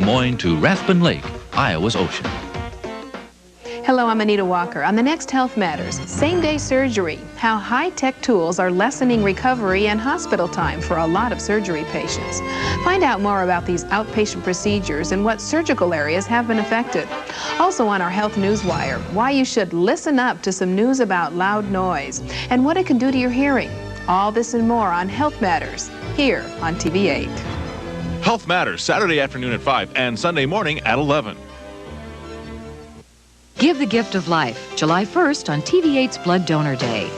Des Moines to Rathbun Lake, Iowa's ocean. Hello, I'm Anita Walker. On the next Health Matters, same-day surgery, how high-tech tools are lessening recovery and hospital time for a lot of surgery patients. Find out more about these outpatient procedures and what surgical areas have been affected. Also on our Health News Wire, why you should listen up to some news about loud noise and what it can do to your hearing. All this and more on Health Matters, here on TV8. Health Matters, Saturday afternoon at 5 and Sunday morning at 11. Give the gift of life, July 1st on TV8's Blood Donor Day.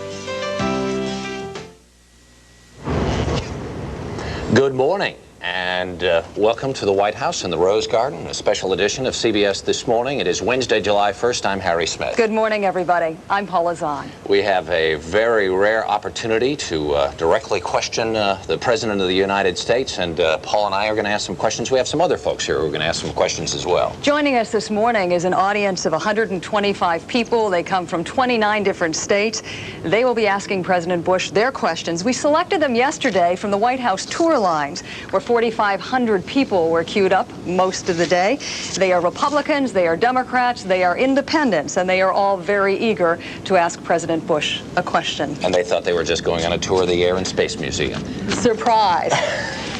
Good morning and welcome to the White House in the Rose Garden, a special edition of CBS This Morning. It is Wednesday, July 1st. I'm Harry Smith. Good morning, everybody. I'm Paula Zahn. We have a very rare opportunity to directly question the President of the United States, and Paul and I are going to ask some questions. We have some other folks here who are going to ask some questions as well. Joining us this morning is an audience of 125 people. They come from 29 different states. They will be asking President Bush their questions. We selected them yesterday from the White House tour lines, where 4,500 people were queued up most of the day. They are Republicans, they are Democrats, they are independents, and they are all very eager to ask President Bush a question. And they thought they were just going on a tour of the Air and Space Museum. Surprise.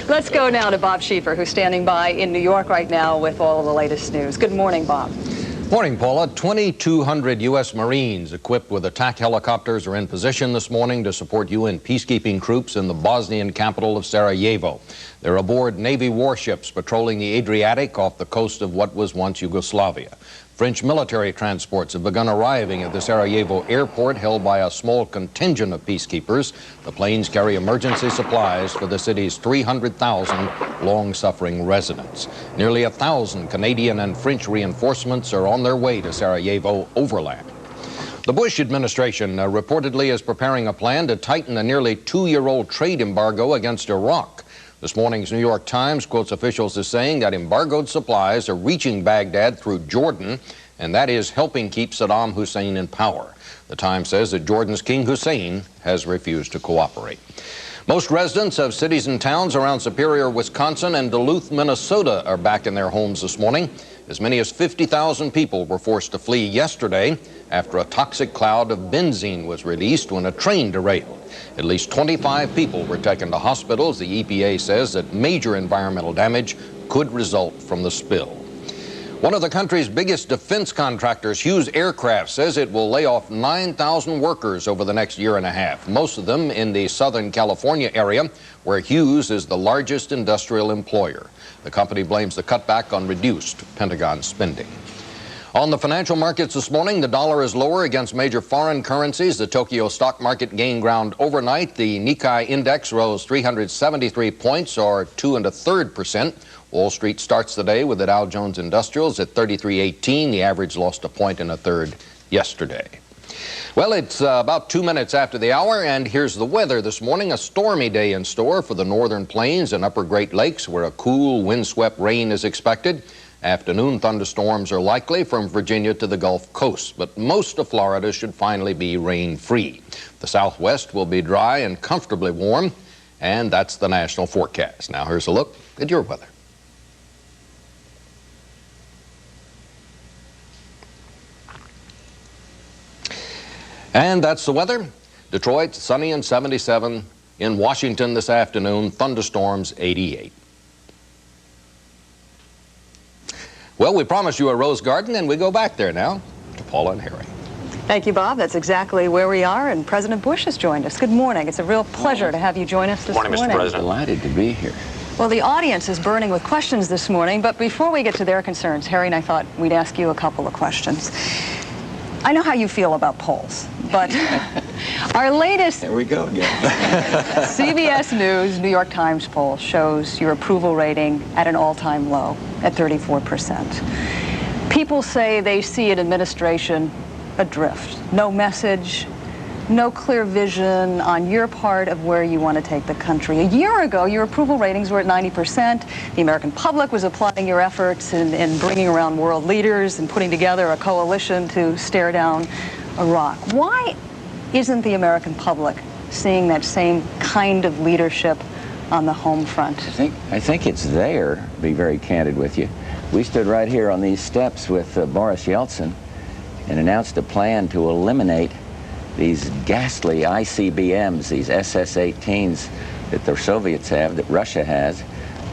Let's go now to Bob Schieffer, who's standing by in New York right now with all of the latest news. Good morning, Bob. Morning, Paula. 2,200 U.S. Marines equipped with attack helicopters are in position this morning to support UN peacekeeping troops in the Bosnian capital of Sarajevo. They're aboard Navy warships patrolling the Adriatic off the coast of what was once Yugoslavia. French military transports have begun arriving at the Sarajevo airport, held by a small contingent of peacekeepers. The planes carry emergency supplies for the city's 300,000 long-suffering residents. Nearly 1,000 Canadian and French reinforcements are on their way to Sarajevo overland. The Bush administration reportedly is preparing a plan to tighten a nearly two-year-old trade embargo against Iraq. This morning's New York Times quotes officials as saying that embargoed supplies are reaching Baghdad through Jordan, and that is helping keep Saddam Hussein in power. The Times says that Jordan's King Hussein has refused to cooperate. Most residents of cities and towns around Superior, Wisconsin and Duluth, Minnesota are back in their homes this morning. As many as 50,000 people were forced to flee yesterday after a toxic cloud of benzene was released when a train derailed. At least 25 people were taken to hospitals. The EPA says that major environmental damage could result from the spill. One of the country's biggest defense contractors, Hughes Aircraft, says it will lay off 9,000 workers over the next year and a half, most of them in the Southern California area, where Hughes is the largest industrial employer. The company blames the cutback on reduced Pentagon spending. On the financial markets this morning, the dollar is lower against major foreign currencies. The Tokyo stock market gained ground overnight. The Nikkei index rose 373 points, or 2 1/3%. Wall Street starts the day with the Dow Jones Industrials at 33.18. The average lost 1 1/3 yesterday. Well, it's about 2 minutes after the hour, and here's the weather this morning. A stormy day in store for the northern plains and upper Great Lakes, where a cool, windswept rain is expected. Afternoon thunderstorms are likely from Virginia to the Gulf Coast, but most of Florida should finally be rain-free. The southwest will be dry and comfortably warm, and that's the national forecast. Now here's a look at your weather. And that's the weather. Detroit, sunny and 77. In Washington this afternoon, thunderstorms 88. Well, we promised you a rose garden, and we go back there now to Paula and Harry. Thank you, Bob. That's exactly where we are, and President Bush has joined us. Good morning. It's a real pleasure to have you join us this morning. Good morning, Mr. President. Delighted to be here. Well, the audience is burning with questions this morning, but before we get to their concerns, Harry and I thought we'd ask you a couple of questions. I know how you feel about polls, but our latest There we go again. CBS News New York Times poll shows your approval rating at an all-time low at 34%. People say they see an administration adrift. No message, no clear vision on your part of where you want to take the country. A year ago, your approval ratings were at 90%. The American public was applauding your efforts in bringing around world leaders and putting together a coalition to stare down Iraq. Why isn't the American public seeing that same kind of leadership on the home front? I think it's there, to be very candid with you. We stood right here on these steps with Boris Yeltsin and announced a plan to eliminate these ghastly ICBMs, these SS-18s that the Soviets have, that Russia has,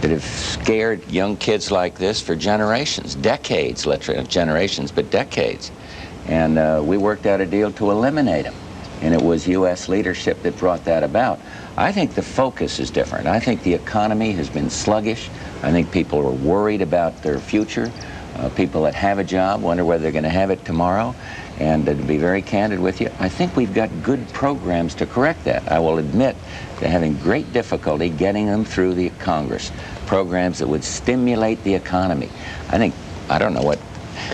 that have scared young kids like this for generations, decades, literally, not generations, but decades. And we worked out a deal to eliminate them. And it was U.S. leadership that brought that about. I think the focus is different. I think the economy has been sluggish. I think people are worried about their future. People that have a job wonder whether they're going to have it tomorrow. And to be very candid with you, I think we've got good programs to correct that. I will admit to having great difficulty getting them through the Congress. Programs that would stimulate the economy. I don't know what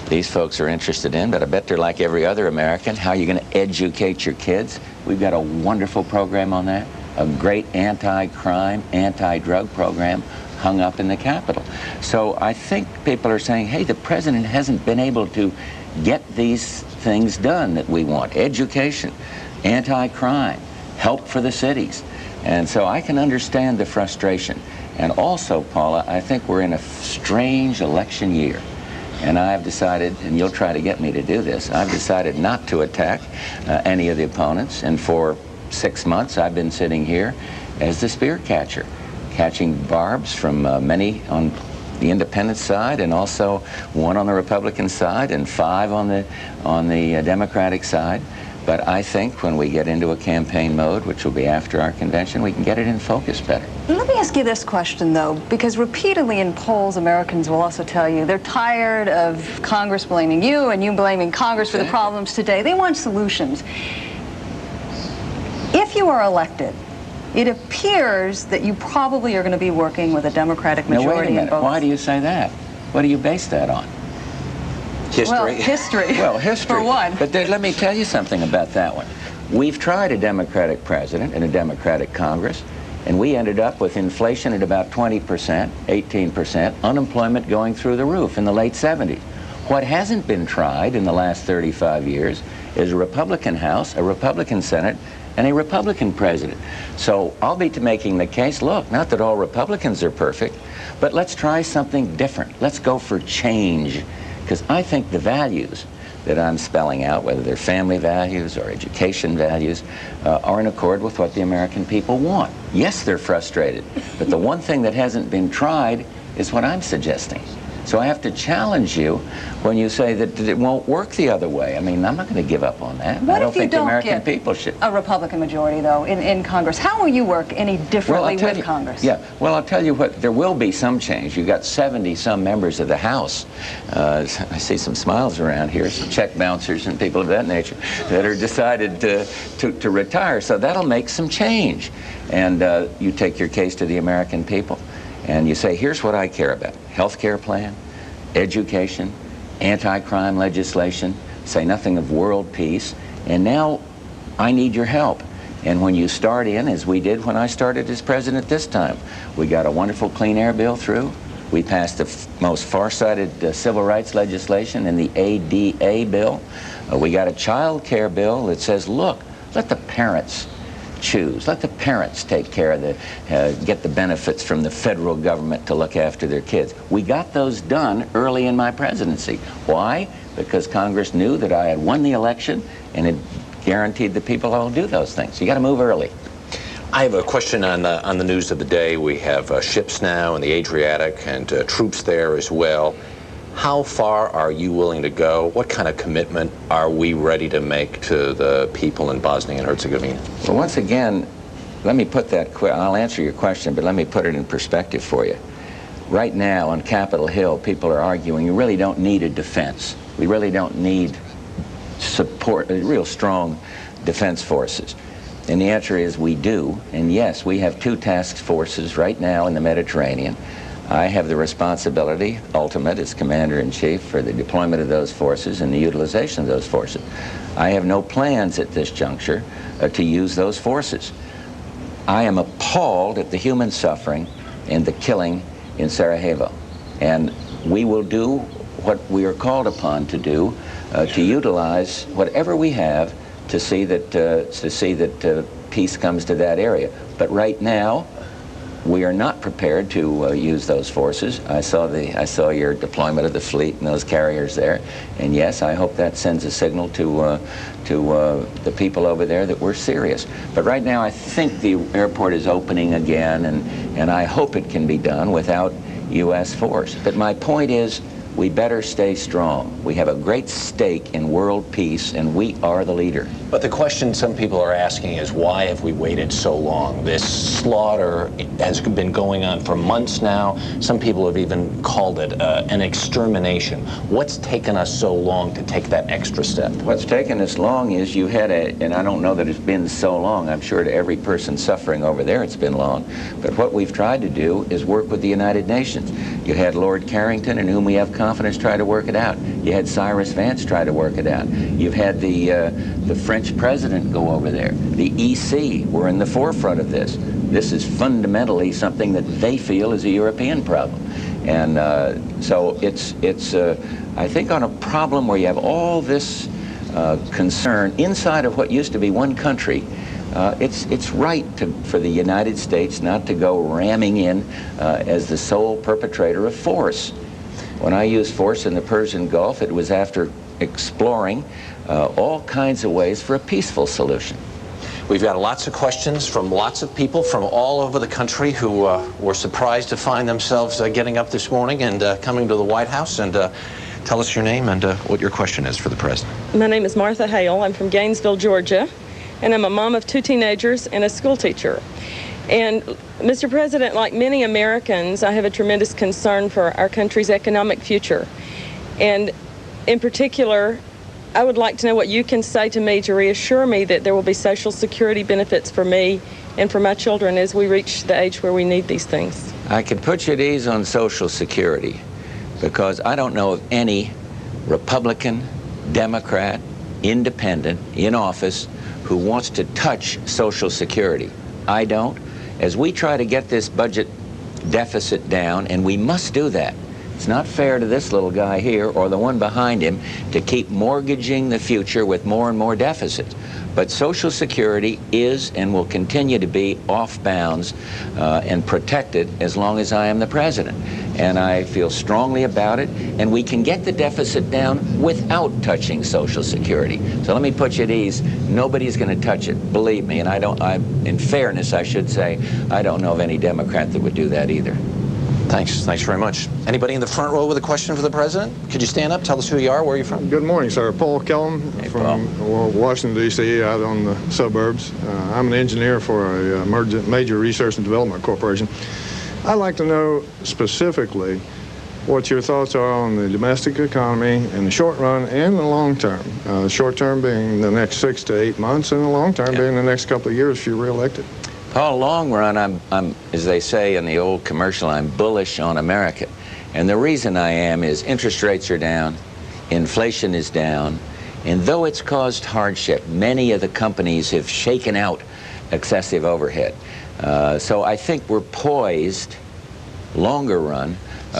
these folks are interested in, but I bet they're like every other American. How are you going to educate your kids? We've got a wonderful program on that. A great anti-crime, anti-drug program hung up in the Capitol. So I think people are saying, hey, the president hasn't been able to get these things done that we want. Education, anti-crime, help for the cities. And so I can understand the frustration. And also, Paula, I think we're in a strange election year. And I've decided, and you'll try to get me to do this, I've decided not to attack any of the opponents. And for 6 months, I've been sitting here as the spear catcher, catching barbs from many on the independent side, and also 1 on the Republican side and 5 on the Democratic side. But I think when we get into a campaign mode, which will be after our convention, we can get it in focus better. Let me ask you this question, though, because repeatedly in polls, Americans will also tell you they're tired of Congress blaming you and you blaming Congress for the problems today. They want solutions. If you are elected, it appears that you probably are going to be working with a Democratic majority. Now, wait a minute. Why do you say that? What do you base that on? History. Well, history. Well, history. For one. But let me tell you something about that one. We've tried a Democratic president and a Democratic Congress, and we ended up with inflation at about 20%, 18%, unemployment going through the roof in the late 70s. What hasn't been tried in the last 35 years is a Republican House, a Republican Senate, and a Republican president. So I'll be making the case, look, not that all Republicans are perfect, but let's try something different. Let's go for change. Because I think the values that I'm spelling out, whether they're family values or education values, are in accord with what the American people want. Yes, they're frustrated, but the one thing that hasn't been tried is what I'm suggesting. So I have to challenge you when you say that it won't work the other way. I mean, I'm not going to give up on that. I don't think the American people should. A Republican majority, though, in Congress. How will you work any differently with Congress? Yeah, well, I'll tell you what, there will be some change. You've got 70-some members of the House. I see some smiles around here, some check bouncers and people of that nature that are decided to retire. So that'll make some change. And you take your case to the American people. And you say, here's what I care about. Health care plan, education, anti-crime legislation, say nothing of world peace, and now I need your help. And when you start in, as we did when I started as president this time, we got a wonderful clean air bill through. We passed the most far-sighted civil rights legislation in the ADA bill. We got a child care bill that says, look, let the parents choose. Let the parents take care of get the benefits from the federal government to look after their kids. We got those done early in my presidency. Why? Because Congress knew that I had won the election and it guaranteed the people I will do those things. You got to move early. I have a question on the news of the day. We have ships now in the Adriatic and troops there as well. How far are you willing to go? What kind of commitment are we ready to make to the people in Bosnia and Herzegovina? Well, once again, let me put that, I'll answer your question, but let me put it in perspective for you. Right now on Capitol Hill, people are arguing you really don't need a defense. We really don't need support, real strong defense forces. And the answer is we do. And yes, we have 2 task forces right now in the Mediterranean. I have the responsibility, ultimate, as Commander-in-Chief, for the deployment of those forces and the utilization of those forces. I have no plans at this juncture to use those forces. I am appalled at the human suffering and the killing in Sarajevo. And we will do what we are called upon to do, to utilize whatever we have to see that peace comes to that area. But right now, We are not prepared to use those forces. I saw your deployment of the fleet and those carriers there, and yes, I hope that sends a signal to the people over there that we're serious. But right now, I think the airport is opening again, and I hope it can be done without U.S. force. But my point is, we better stay strong. We have a great stake in world peace, and we are the leader. But the question some people are asking is, why have we waited so long? This slaughter has been going on for months now. Some people have even called it an extermination. What's taken us so long to take that extra step? What's taken us long is you had and I don't know that it's been so long. I'm sure to every person suffering over there it's been long. But what we've tried to do is work with the United Nations. You had Lord Carrington, in whom we have confidence, try to work it out. You had Cyrus Vance try to work it out. You've had the French president go over there. The EC were in the forefront of this. This is fundamentally something that they feel is a European problem. And so it's I think, on a problem where you have all this concern inside of what used to be one country, it's right for the United States not to go ramming in as the sole perpetrator of force. When I used force in the Persian Gulf, it was after exploring all kinds of ways for a peaceful solution. We've got lots of questions from lots of people from all over the country who were surprised to find themselves getting up this morning and coming to the White House. And tell us your name and what your question is for the president. My name is Martha Hale. I'm from Gainesville, Georgia, and I'm a mom of 2 teenagers and a school teacher. And Mr. President, like many Americans, I have a tremendous concern for our country's economic future. And in particular, I would like to know what you can say to me to reassure me that there will be Social Security benefits for me and for my children as we reach the age where we need these things. I can put you at ease on Social Security because I don't know of any Republican, Democrat, independent in office who wants to touch Social Security. I don't. As we try to get this budget deficit down, and we must do that, it's not fair to this little guy here or the one behind him to keep mortgaging the future with more and more deficits. But Social Security is and will continue to be off bounds and protected as long as I am the president. And I feel strongly about it, and we can get the deficit down without touching Social Security. So let me put you at ease. Nobody's going to touch it, believe me. And in fairness, I should say, I don't know of any Democrat that would do that either. Thanks very much. Anybody in the front row with a question for the president? Could you stand up, tell us who you are, where you're from? Good morning, sir. Paul Kellum from Washington, D.C., out on the suburbs. I'm an engineer for a major research and development corporation. I'd like to know specifically what your thoughts are on the domestic economy in the short run and the long term. The short term being the next 6 to 8 months, and the long term being the next couple of years if you're reelected. Paul, long run, I'm, as they say in the old commercial, I'm bullish on America. And the reason I am is interest rates are down, inflation is down, and though it's caused hardship, many of the companies have shaken out excessive overhead. So I think we're poised, longer run,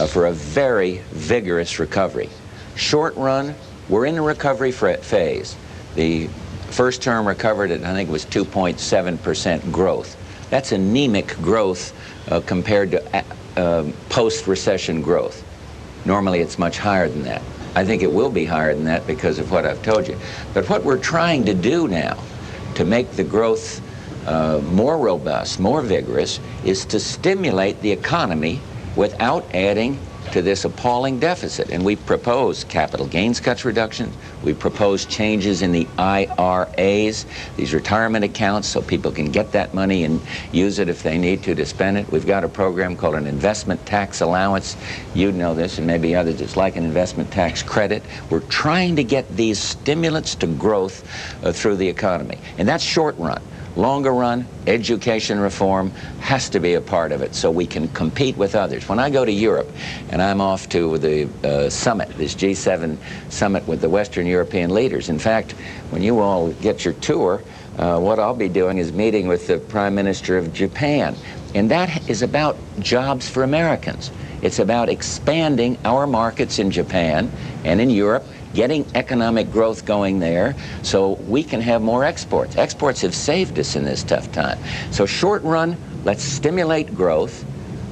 for a very vigorous recovery. Short run, we're in the recovery phase. The first term recovered at, I think it was 2.7% growth. That's anemic growth compared to post-recession growth. Normally it's much higher than that. I think it will be higher than that because of what I've told you. But what we're trying to do now to make the growth more robust, more vigorous, is to stimulate the economy without adding to this appalling deficit. And we've proposed capital gains cuts reductions. We've proposed changes in the IRAs, these retirement accounts, so people can get that money and use it if they need to spend it. We've got a program called an investment tax allowance. You'd know this, and maybe others. It's like an investment tax credit. We're trying to get these stimulants to growth through the economy. And that's short run. Longer run, education reform has to be a part of it so we can compete with others. When I go to Europe and I'm off to the summit, this G7 summit with the Western European leaders, in fact, when you all get your tour, what I'll be doing is meeting with the Prime Minister of Japan. And that is about jobs for Americans. It's about expanding our markets in Japan and in Europe, getting economic growth going there so we can have more exports. Exports have saved us in this tough time. So short run, let's stimulate growth.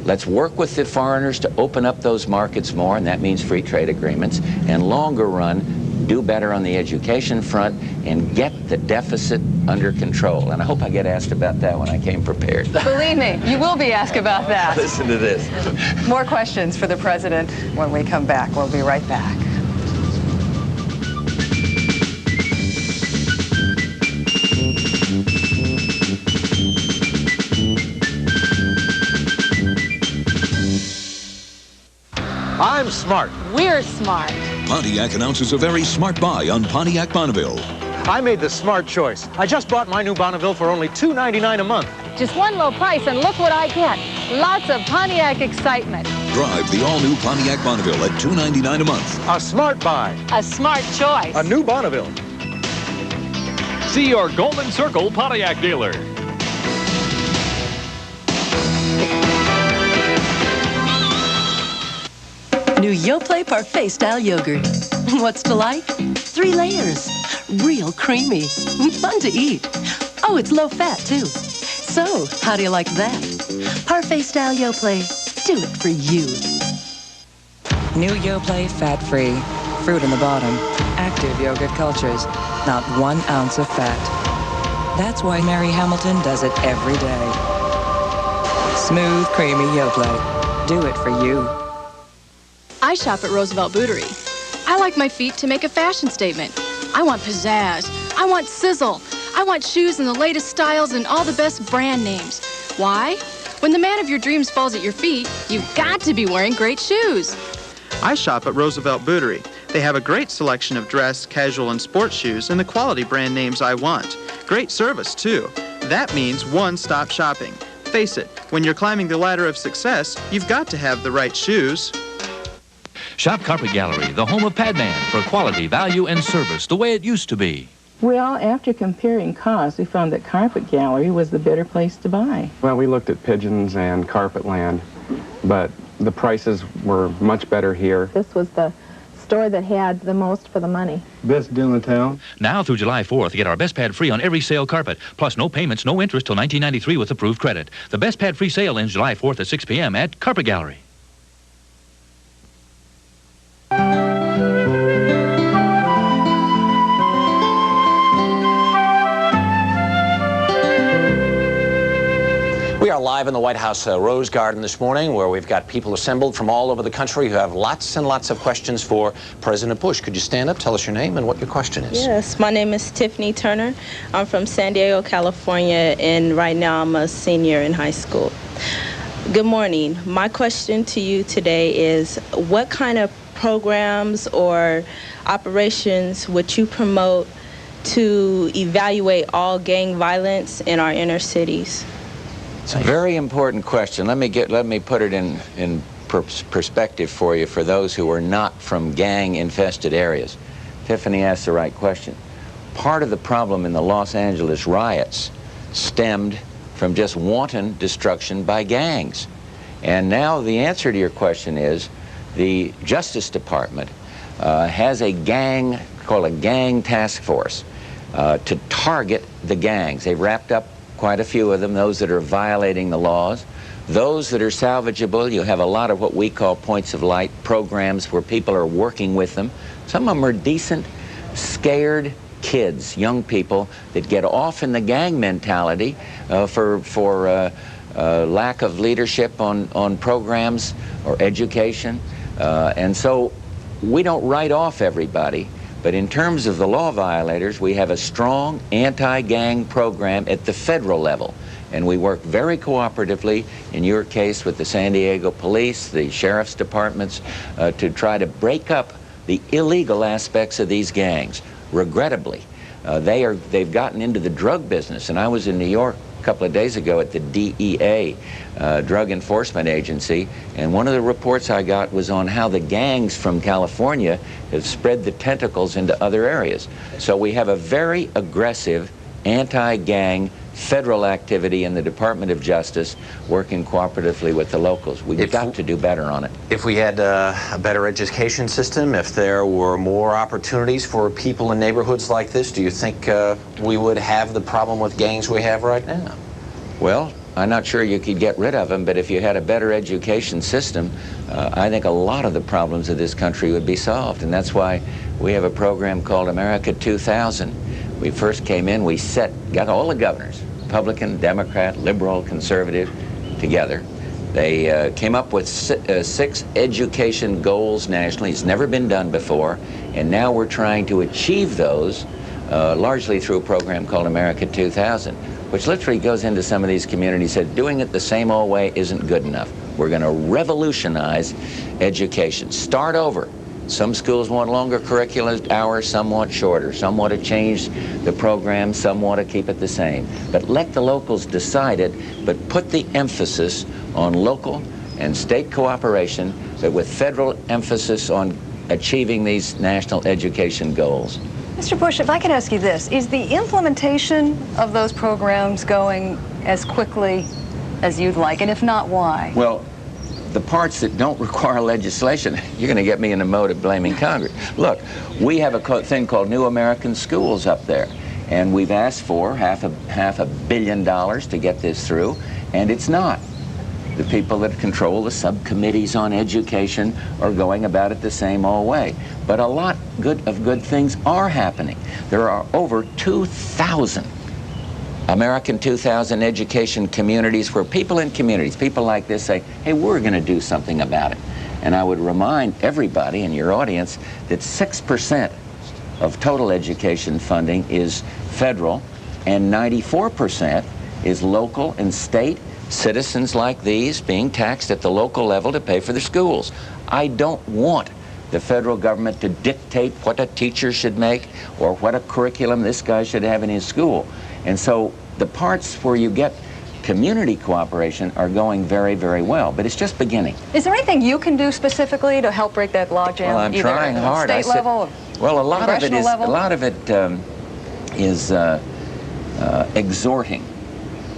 Let's work with the foreigners to open up those markets more, and that means free trade agreements. And longer run, do better on the education front and get the deficit under control. And I hope I get asked about that when I came prepared. Believe me, you will be asked about that. Listen to this. More questions for the president when we come back. We'll be right back. I'm smart. We're smart. Pontiac announces a very smart buy on Pontiac Bonneville. I made the smart choice. I just bought my new Bonneville for only $2.99 a month. Just one low price, and look what I get. Lots of Pontiac excitement. Drive the all-new Pontiac Bonneville at $2.99 a month. A smart buy. A smart choice. A new Bonneville. See your Golden Circle Pontiac dealer. New Yoplait Parfait style yogurt. What's to like? 3 layers. Real creamy. Fun to eat. Oh, it's low fat too. So, how do you like that? Parfait style Yoplait. Do it for you. New Yoplait fat-free. Fruit in the bottom. Active yogurt cultures. Not 1 ounce of fat. That's why Mary Hamilton does it every day. Smooth, creamy Yoplait. Do it for you. I shop at Roosevelt Bootery. I like my feet to make a fashion statement. I want pizzazz. I want sizzle. I want shoes in the latest styles and all the best brand names. Why? When the man of your dreams falls at your feet, you've got to be wearing great shoes. I shop at Roosevelt Bootery. They have a great selection of dress, casual, and sports shoes and the quality brand names I want. Great service, too. That means one-stop shopping. Face it, when you're climbing the ladder of success, you've got to have the right shoes. Shop Carpet Gallery, the home of Padman, for quality, value, and service the way it used to be. Well, after comparing costs, we found that Carpet Gallery was the better place to buy. Well, we looked at Pigeons and Carpetland, but the prices were much better here. This was the store that had the most for the money. Best deal in town. Now through July 4th, get our Best Pad free on every sale carpet, plus no payments, no interest till 1993 with approved credit. The Best Pad free sale ends July 4th at 6 p.m. at Carpet Gallery. We are live in the White House Rose Garden this morning, where we've got people assembled from all over the country who have lots and lots of questions for President Bush. Could you stand up, tell us your name and what your question is? Yes, my name is Tiffany Turner. I'm from San Diego, California, and right now I'm a senior in high school. Good morning. My question to you today is, what kind of programs or operations would you promote to evaluate all gang violence in our inner cities? It's a very important question. Let me put it in perspective for you for those who are not from gang-infested areas. Tiffany asked the right question. Part of the problem in the Los Angeles riots stemmed from just wanton destruction by gangs. And now the answer to your question is the Justice Department has a gang, called a gang task force, to target the gangs. They've wrapped up quite a few of them, those that are violating the laws. Those that are salvageable, you have a lot of what we call points of light programs where people are working with them. Some of them are decent, scared kids, young people that get off in the gang mentality for lack of leadership on programs or education. And so we don't write off everybody. But in terms of the law violators, we have a strong anti-gang program at the federal level. And we work very cooperatively, in your case, with the San Diego Police, the Sheriff's Departments, to try to break up the illegal aspects of these gangs. Regrettably, they've gotten into the drug business. And I was in New York a couple of days ago at the DEA, Drug Enforcement Agency, and one of the reports I got was on how the gangs from California have spread the tentacles into other areas. So we have a very aggressive anti-gang federal activity in the Department of Justice, working cooperatively with the locals. We've got to do better on it. If we had a better education system, if there were more opportunities for people in neighborhoods like this, do you think we would have the problem with gangs we have right now? Well, I'm not sure you could get rid of them, but if you had a better education system, I think a lot of the problems of this country would be solved. And that's why we have a program called America 2000. We first came in, we got all the governors, Republican, Democrat, liberal, conservative, together. They came up with 6 education goals nationally. It's never been done before. And now we're trying to achieve those largely through a program called America 2000, which literally goes into some of these communities, said doing it the same old way isn't good enough. We're going to revolutionize education. Start over. Some schools want longer curriculum hours, some want shorter. Some want to change the program, some want to keep it the same. But let the locals decide it, but put the emphasis on local and state cooperation, but with federal emphasis on achieving these national education goals. Mr. Bush, if I could ask you this, is the implementation of those programs going as quickly as you'd like, and if not, why? Well, the parts that don't require legislation, you're going to get me in the mode of blaming Congress. Look, we have a thing called New American Schools up there, and we've asked for half a billion dollars to get this through, and it's not. The people that control the subcommittees on education are going about it the same old way. But a lot of good things are happening. There are over 2,000 American 2000 education communities where people in communities, people like this say, hey, we're going to do something about it. And I would remind everybody in your audience that 6% of total education funding is federal and 94% is local and state. Citizens like these being taxed at the local level to pay for their schools. I don't want the federal government to dictate what a teacher should make or what a curriculum this guy should have in his school. And so the parts where you get community cooperation are going very, very well, but it's just beginning. Is there anything you can do specifically to help break that logjam? Well, I'm trying hard. State level, well, a lot of it is exhorting.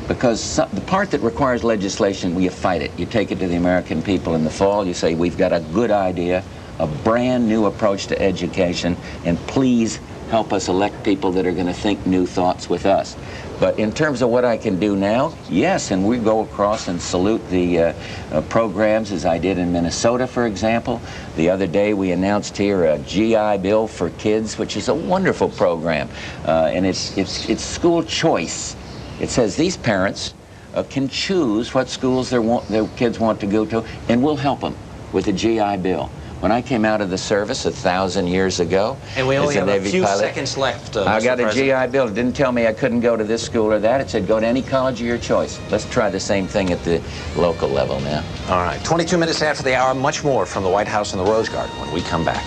Because the part that requires legislation, you fight it. You take it to the American people in the fall. You say, we've got a good idea, a brand new approach to education, and please help us elect people that are going to think new thoughts with us. But in terms of what I can do now, yes, and we go across and salute the programs as I did in Minnesota, for example. The other day we announced here a GI Bill for Kids, which is a wonderful program, and it's school choice. It says these parents can choose what schools their kids want to go to, and we'll help them with the GI Bill. When I came out of the service 1,000 years ago, and we only as a have Navy a few pilot, seconds left. I got Mr. a GI Bill. It didn't tell me I couldn't go to this school or that. It said go to any college of your choice. Let's try the same thing at the local level now. All right, 22 minutes after the hour, much more from the White House and the Rose Garden when we come back.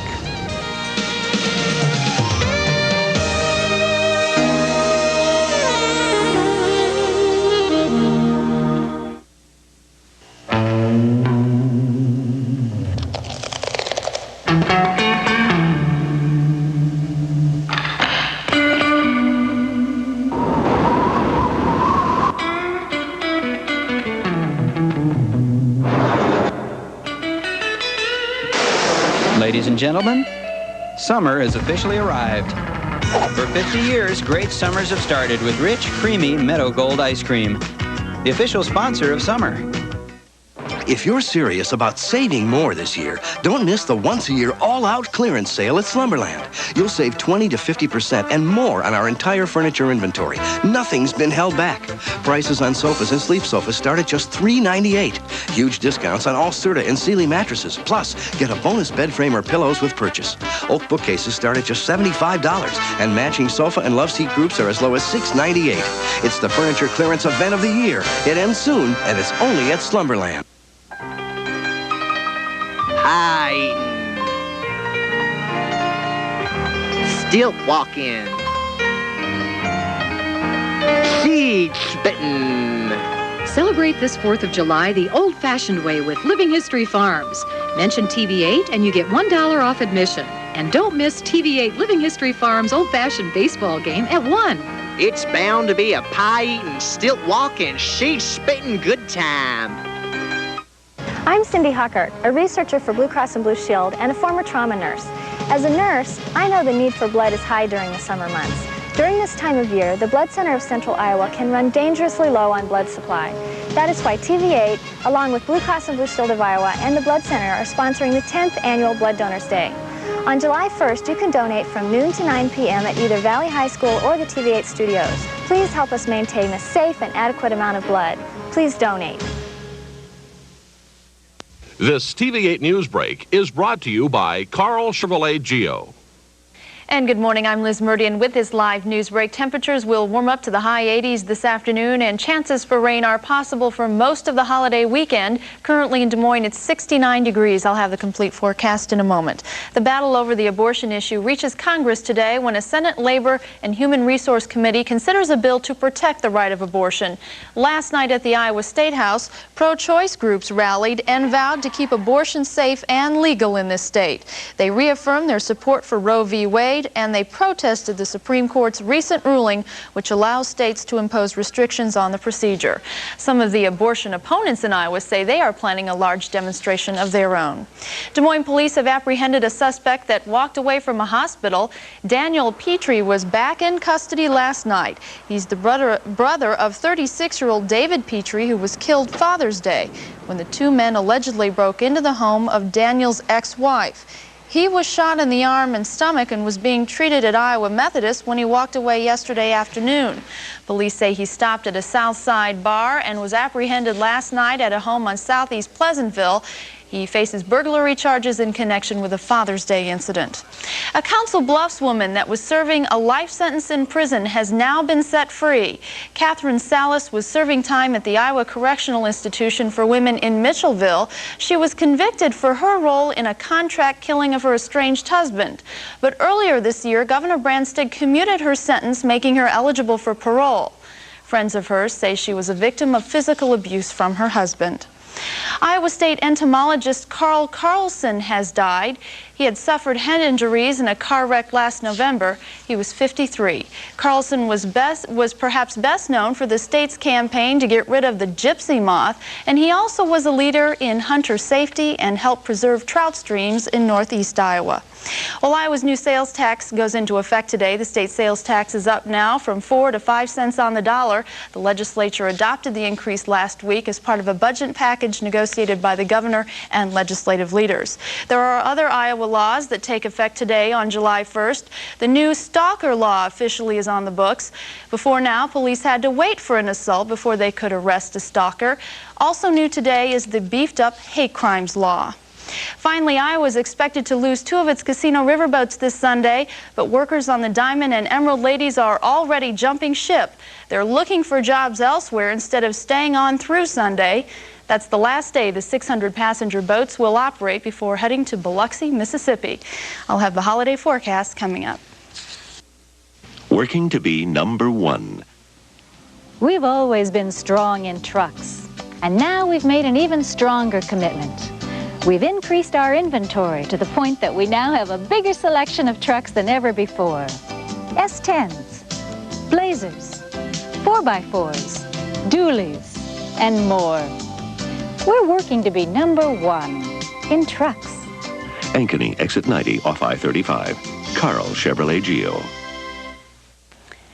Ladies and gentlemen, summer has officially arrived. For 50 years, great summers have started with rich, creamy Meadow Gold ice cream, the official sponsor of summer. If you're serious about saving more this year, don't miss the once-a-year all-out clearance sale at Slumberland. You'll save 20 to 50% and more on our entire furniture inventory. Nothing's been held back. Prices on sofas and sleep sofas start at just $398. Huge discounts on all Serta and Sealy mattresses. Plus, get a bonus bed frame or pillows with purchase. Oak bookcases start at just $75, and matching sofa and love seat groups are as low as $698. It's the furniture clearance event of the year. It ends soon, and it's only at Slumberland. Stilt walking, seed spitting. Celebrate this 4th of July the old-fashioned way with Living History Farms. Mention TV8 and you get $1 off admission. And don't miss TV8 Living History Farms old-fashioned baseball game at 1. It's bound to be a pie-eating, stilt-walking, seed-spitting good time. I'm Cindy Huckert, a researcher for Blue Cross and Blue Shield and a former trauma nurse. As a nurse, I know the need for blood is high during the summer months. During this time of year, the Blood Center of Central Iowa can run dangerously low on blood supply. That is why TV8, along with Blue Cross and Blue Shield of Iowa and the Blood Center, are sponsoring the 10th Annual Blood Donors Day. On July 1st, you can donate from noon to 9 p.m. at either Valley High School or the TV8 studios. Please help us maintain a safe and adequate amount of blood. Please donate. This TV8 News Break is brought to you by Carl Chevrolet Geo. And good morning, I'm Liz Murdian with this live news break. Temperatures will warm up to the high 80s this afternoon, and chances for rain are possible for most of the holiday weekend. Currently in Des Moines, it's 69 degrees. I'll have the complete forecast in a moment. The battle over the abortion issue reaches Congress today when a Senate Labor and Human Resource Committee considers a bill to protect the right of abortion. Last night at the Iowa State House, pro-choice groups rallied and vowed to keep abortion safe and legal in this state. They reaffirmed their support for Roe v. Wade, and they protested the Supreme Court's recent ruling, which allows states to impose restrictions on the procedure. Some of the abortion opponents in Iowa say they are planning a large demonstration of their own. Des Moines police have apprehended a suspect that walked away from a hospital. Daniel Petrie was back in custody last night. He's the brother of 36-year-old David Petrie, who was killed Father's Day when the two men allegedly broke into the home of Daniel's ex-wife. He was shot in the arm and stomach and was being treated at Iowa Methodist when he walked away yesterday afternoon. Police say he stopped at a South Side bar and was apprehended last night at a home on Southeast Pleasantville. He faces burglary charges in connection with a Father's Day incident. A Council Bluffs woman that was serving a life sentence in prison has now been set free. Catherine Salas was serving time at the Iowa Correctional Institution for Women in Mitchellville. She was convicted for her role in a contract killing of her estranged husband. But earlier this year, Governor Branstad commuted her sentence, making her eligible for parole. Friends of hers say she was a victim of physical abuse from her husband. Iowa State entomologist Carl Carlson has died. He had suffered head injuries in a car wreck last November. He was 53. Carlson was perhaps best known for the state's campaign to get rid of the gypsy moth, and he also was a leader in hunter safety and helped preserve trout streams in northeast Iowa. Well, Iowa's new sales tax goes into effect today. The state sales tax is up now from 4 to 5 cents on the dollar. The legislature adopted the increase last week as part of a budget package negotiated by the governor and legislative leaders. There are other Iowa laws that take effect today on July 1st. The new stalker law officially is on the books. Before now, police had to wait for an assault before they could arrest a stalker. Also new today is the beefed-up hate crimes law. Finally, Iowa is expected to lose 2 of its casino riverboats this Sunday, but workers on the Diamond and Emerald Ladies are already jumping ship. They're looking for jobs elsewhere instead of staying on through Sunday. That's the last day the 600-passenger boats will operate before heading to Biloxi, Mississippi. I'll have the holiday forecast coming up. Working to be #1. We've always been strong in trucks, and now we've made an even stronger commitment. We've increased our inventory to the point that we now have a bigger selection of trucks than ever before. S10s, Blazers, 4x4s, dualies, and more. We're working to be #1 in trucks. Ankeny, exit 90 off I-35. Carl Chevrolet Geo.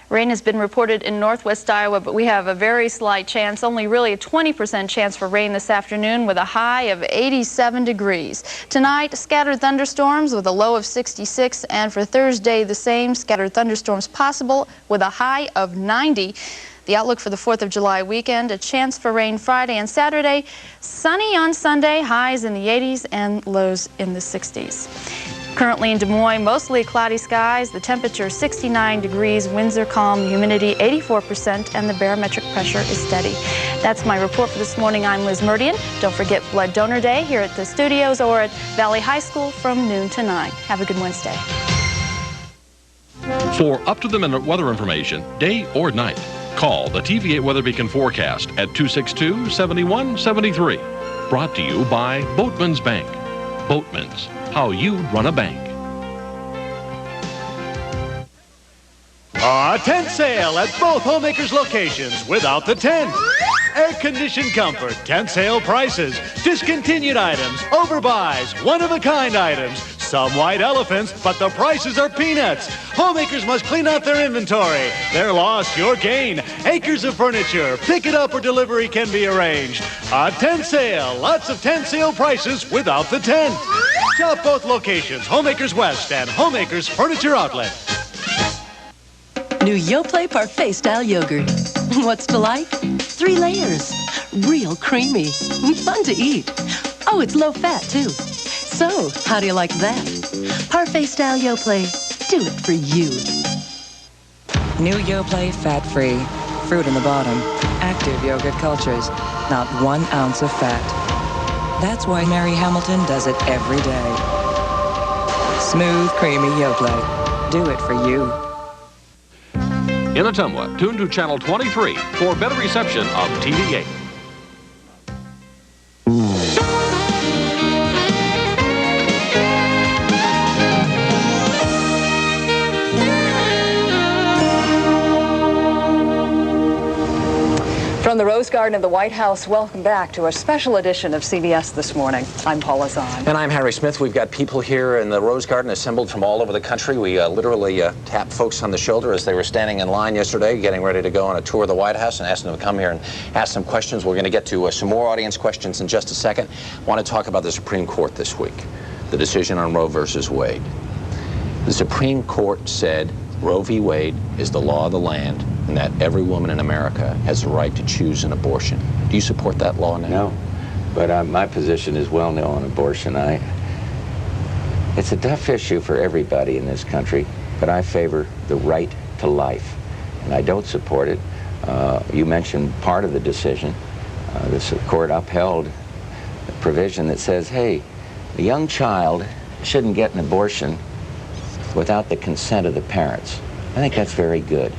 Rain has been reported in northwest Iowa, but we have a very slight chance, only really a 20% chance for rain this afternoon with a high of 87 degrees. Tonight, scattered thunderstorms with a low of 66, and for Thursday, the same, scattered thunderstorms possible with a high of 90. The outlook for the 4th of July weekend, a chance for rain Friday and Saturday, sunny on Sunday, highs in the 80s and lows in the 60s. Currently in Des Moines, mostly cloudy skies. The temperature 69 degrees, winds are calm, humidity 84%, and the barometric pressure is steady. That's my report for this morning. I'm Liz Murdian. Don't forget Blood Donor Day here at the studios or at Valley High School from noon to 9. Have a good Wednesday. For up-to-the-minute weather information, day or night, call the TV8 Weather Beacon Forecast at 262-7173. Brought to you by Boatman's Bank. Boatman's, how you'd run a bank. A tent sale at both Homemakers locations without the tent. Air-conditioned comfort, tent sale prices, discontinued items, overbuys, one-of-a-kind items, Some white elephants, but the prices are peanuts. Homemakers must clean out their inventory. Their loss, your gain. Acres of furniture. Pick it up or delivery can be arranged. A tent sale. Lots of tent sale prices without the tent. Shop both locations, Homemakers West and Homemakers Furniture Outlet. New Yoplait Parfait style yogurt. What's to like? 3 layers. Real creamy. Fun to eat. Oh, it's low fat, too. So, how do you like that? Parfait style Yoplait. Do it for you. New Yoplait fat-free. Fruit in the bottom. Active yogurt cultures. Not 1 ounce of fat. That's why Mary Hamilton does it every day. Smooth, creamy Yoplait. Do it for you. In Ottumwa, tune to Channel 23 for better reception of TV8. From the Rose Garden of the White House, welcome back to a special edition of CBS This Morning. I'm Paula Zahn. And I'm Harry Smith. We've got people here in the Rose Garden assembled from all over the country. We literally tapped folks on the shoulder as they were standing in line yesterday, getting ready to go on a tour of the White House, and asked them to come here and ask some questions. We're going to get to some more audience questions in just a second. I want to talk about the Supreme Court this week, the decision on Roe versus Wade. The Supreme Court said Roe v. Wade is the law of the land, and that every woman in America has the right to choose an abortion. Do you support that law now? No, but my position is well known on abortion. It's a tough issue for everybody in this country, but I favor the right to life, and I don't support it. You mentioned part of the decision. This court upheld a provision that says, hey, a young child shouldn't get an abortion without the consent of the parents. I think that's very good.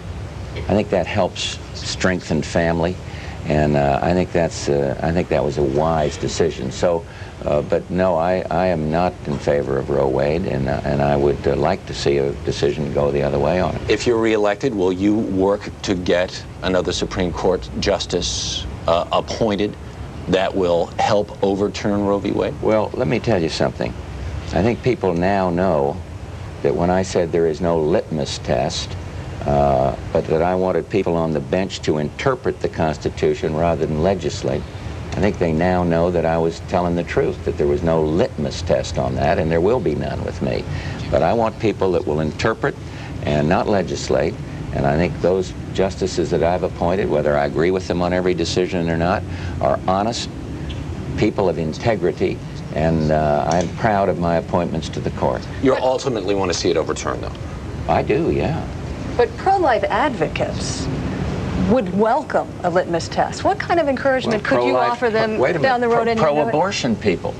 I think that helps strengthen family, and I think that was a wise decision. So, but no, I am not in favor of Roe Wade, and I would like to see a decision go the other way on it. If you're reelected, will you work to get another Supreme Court justice appointed that will help overturn Roe v. Wade? Well, let me tell you something. I think people now know that when I said there is no litmus test, but that I wanted people on the bench to interpret the Constitution rather than legislate, I think they now know that I was telling the truth, that there was no litmus test on that, and there will be none with me. But I want people that will interpret and not legislate, and I think those justices that I've appointed, whether I agree with them on every decision or not, are honest, people of integrity, and I'm proud of my appointments to the court. You ultimately want to see it overturned, though? I do, yeah. But pro-life advocates would welcome a litmus test. What kind of encouragement could you offer them down the road? Pro-abortion people,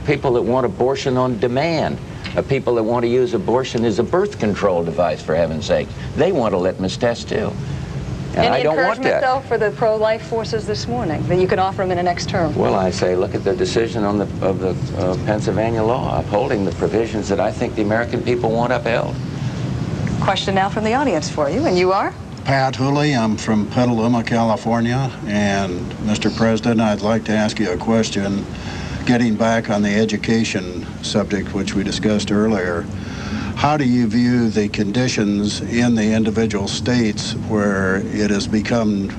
people that want abortion on demand, people that want to use abortion as a birth control device, for heaven's sake. They want a litmus test, too. And I don't want that. Any encouragement, though, for the pro-life forces this morning, that you could offer them in the next term? Well, I say, look at the decision of the Pennsylvania law, upholding the provisions that I think the American people want upheld. Question now from the audience for you, and you are? Pat Hooley. I'm from Petaluma, California, and Mr. President, I'd like to ask you a question, getting back on the education subject which we discussed earlier. How do you view the conditions in the individual states where it has become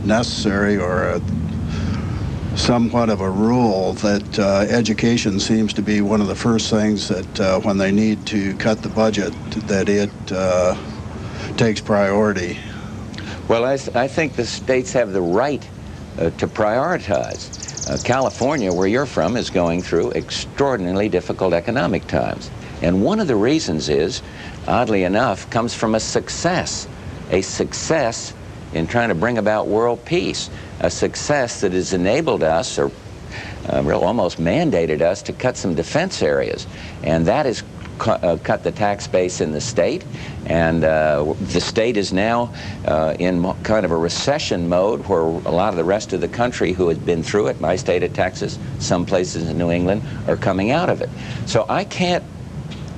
necessary or somewhat of a rule that education seems to be one of the first things that when they need to cut the budget, that it takes priority? Well, I think the states have the right to prioritize. California, where you're from, is going through extraordinarily difficult economic times. And one of the reasons is, oddly enough, comes from a success in trying to bring about world peace, a success that has enabled us, or almost mandated us, to cut some defense areas. And that has cut the tax base in the state, and the state is now in kind of a recession mode where a lot of the rest of the country who has been through it, my state of Texas, some places in New England, are coming out of it. So I can't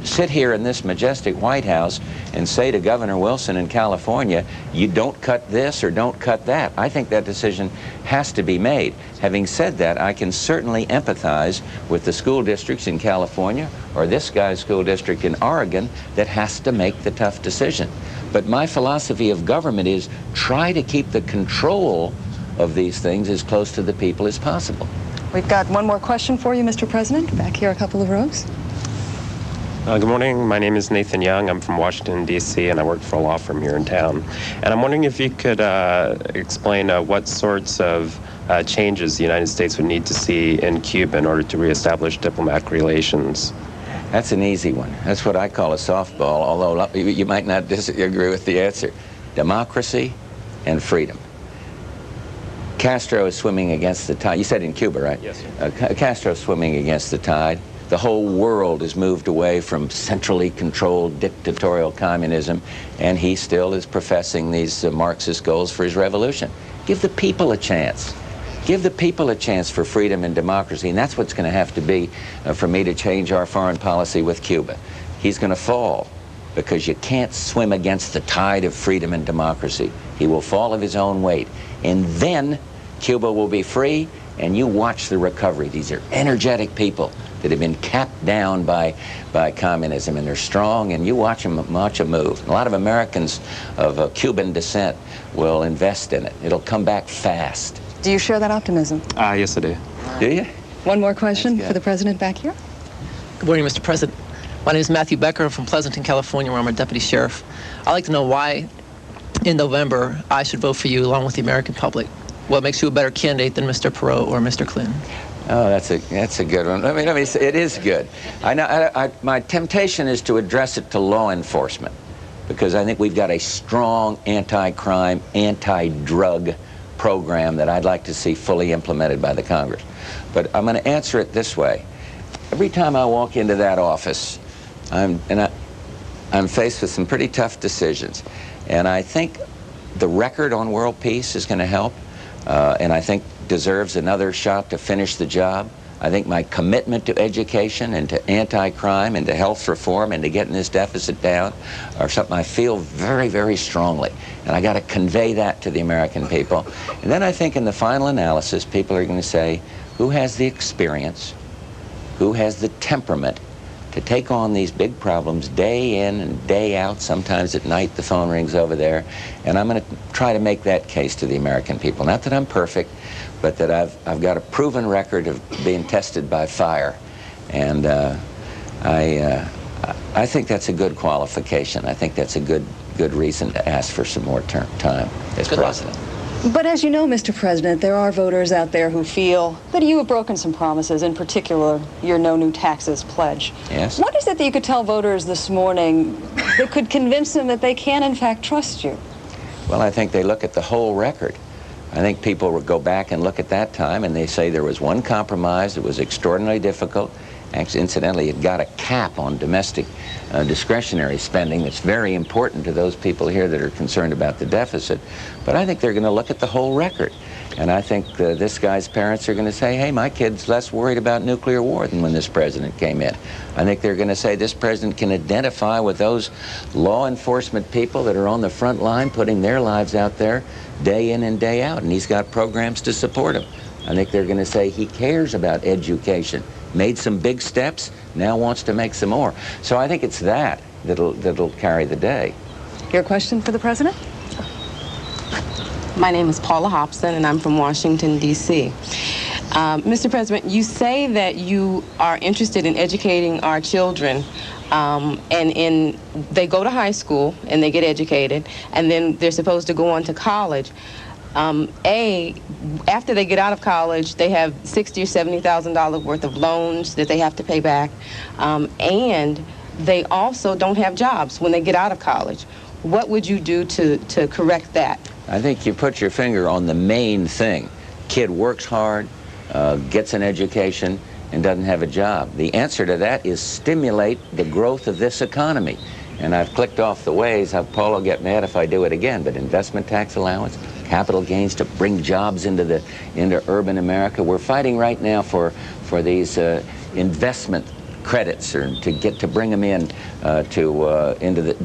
sit here in this majestic White House and say to Governor Wilson in California, you don't cut this or don't cut that. I think that decision has to be made. Having said that, I can certainly empathize with the school districts in California or this guy's school district in Oregon that has to make the tough decision. But my philosophy of government is try to keep the control of these things as close to the people as possible. We've got one more question for you, Mr. President. Back here, a couple of rows. Good morning. My name is Nathan Young. I'm from Washington, D.C., and I work for a law firm here in town. And I'm wondering if you could explain what sorts of changes the United States would need to see in Cuba in order to reestablish diplomatic relations. That's an easy one. That's what I call a softball, although you might not disagree with the answer. Democracy and freedom. Castro is swimming against the tide. You said in Cuba, right? Yes, sir. Castro is swimming against the tide. The whole world has moved away from centrally controlled dictatorial communism, and he still is professing these Marxist goals for his revolution. Give the people a chance. Give the people a chance for freedom and democracy, and that's what's going to have to be for me to change our foreign policy with Cuba. He's going to fall because you can't swim against the tide of freedom and democracy. He will fall of his own weight, and then Cuba will be free, and you watch the recovery. These are energetic people that have been capped down by communism, and they're strong, and you watch them move. A lot of Americans of Cuban descent will invest in it. It'll come back fast. Do you share that optimism? Yes, I do. Do you? One more question for the President back here. Good morning, Mr. President. My name is Matthew Becker. I'm from Pleasanton, California, where I'm a deputy sheriff. I'd like to know why, in November, I should vote for you along with the American public. What makes you a better candidate than Mr. Perot or Mr. Clinton? Oh, that's a good one. Let me say, it is good. I know. My temptation is to address it to law enforcement, because I think we've got a strong anti-crime, anti-drug program that I'd like to see fully implemented by the Congress. But I'm going to answer it this way. Every time I walk into that office, I'm faced with some pretty tough decisions, and I think the record on world peace is going to help, and I think deserves another shot to finish the job. I think my commitment to education and to anti-crime and to health reform and to getting this deficit down are something I feel very, very strongly. And I got to convey that to the American people. And then I think in the final analysis, people are going to say, who has the experience, who has the temperament to take on these big problems day in and day out. Sometimes at night the phone rings over there. And I'm going to try to make that case to the American people. Not that I'm perfect, but that I've got a proven record of being tested by fire. And I think that's a good qualification. I think that's a good reason to ask for some more time as president. But as you know, Mr. President, there are voters out there who feel that you have broken some promises, in particular, your no new taxes pledge. Yes. What is it that you could tell voters this morning that could convince them that they can, in fact, trust you? Well, I think they look at the whole record. I think people would go back and look at that time and they say there was one compromise that was extraordinarily difficult. Actually, incidentally, it got a cap on domestic discretionary spending that's very important to those people here that are concerned about the deficit. But I think they're going to look at the whole record. And I think this guy's parents are going to say, hey, my kid's less worried about nuclear war than when this president came in. I think they're going to say this president can identify with those law enforcement people that are on the front line putting their lives out there day in and day out, and he's got programs to support them. I think they're going to say he cares about education, made some big steps, now wants to make some more. So I think it's that'll carry the day. Your question for the president? My name is Paula Hobson, and I'm from Washington, D.C. Mr. President, you say that you are interested in educating our children, and they go to high school and they get educated, and then they're supposed to go on to college. After they get out of college, they have $60,000 or $70,000 worth of loans that they have to pay back, and they also don't have jobs when they get out of college. What would you do to correct that? I think you put your finger on the main thing. Kid works hard, gets an education, and doesn't have a job. The answer to that is stimulate the growth of this economy. And I've clicked off the ways. Paula will get mad if I do it again, but investment tax allowance, capital gains to bring jobs into urban America. We're fighting right now for these investment credits or to bring them in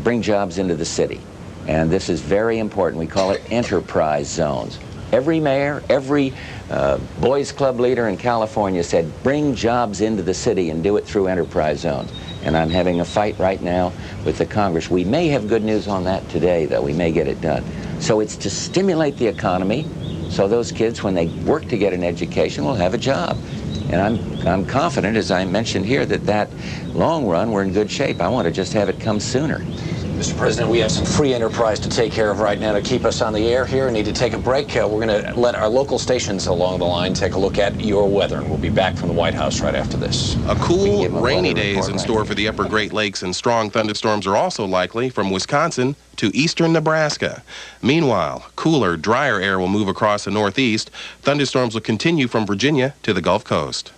bring jobs into the city. And this is very important. We call it enterprise zones. Every mayor, every boys club leader in California said, bring jobs into the city and do it through enterprise zones. And I'm having a fight right now with the Congress. We may have good news on that today, though. We may get it done. So it's to stimulate the economy, so those kids, when they work to get an education, will have a job. And I'm confident, as I mentioned here, that long run, we're in good shape. I want to just have it come sooner. Mr. President, we have some free enterprise to take care of right now to keep us on the air here. We need to take a break. We're going to let our local stations along the line take a look at your weather, and we'll be back from the White House right after this. A cool, rainy day is in store for the upper Great Lakes, and strong thunderstorms are also likely from Wisconsin to eastern Nebraska. Meanwhile, cooler, drier air will move across the northeast. Thunderstorms will continue from Virginia to the Gulf Coast.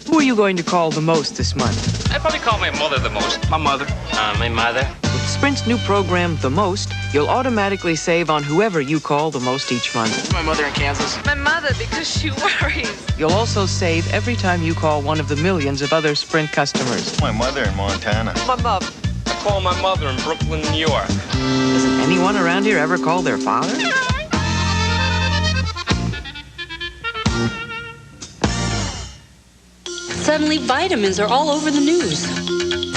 Who are you going to call the most this month? I probably call my mother the most. My mother. My mother. With Sprint's new program, The Most, you'll automatically save on whoever you call the most each month. My mother in Kansas. My mother, because she worries. You'll also save every time you call one of the millions of other Sprint customers. My mother in Montana. My mom. I call my mother in Brooklyn, New York. Doesn't anyone around here ever call their father? Suddenly, vitamins are all over the news.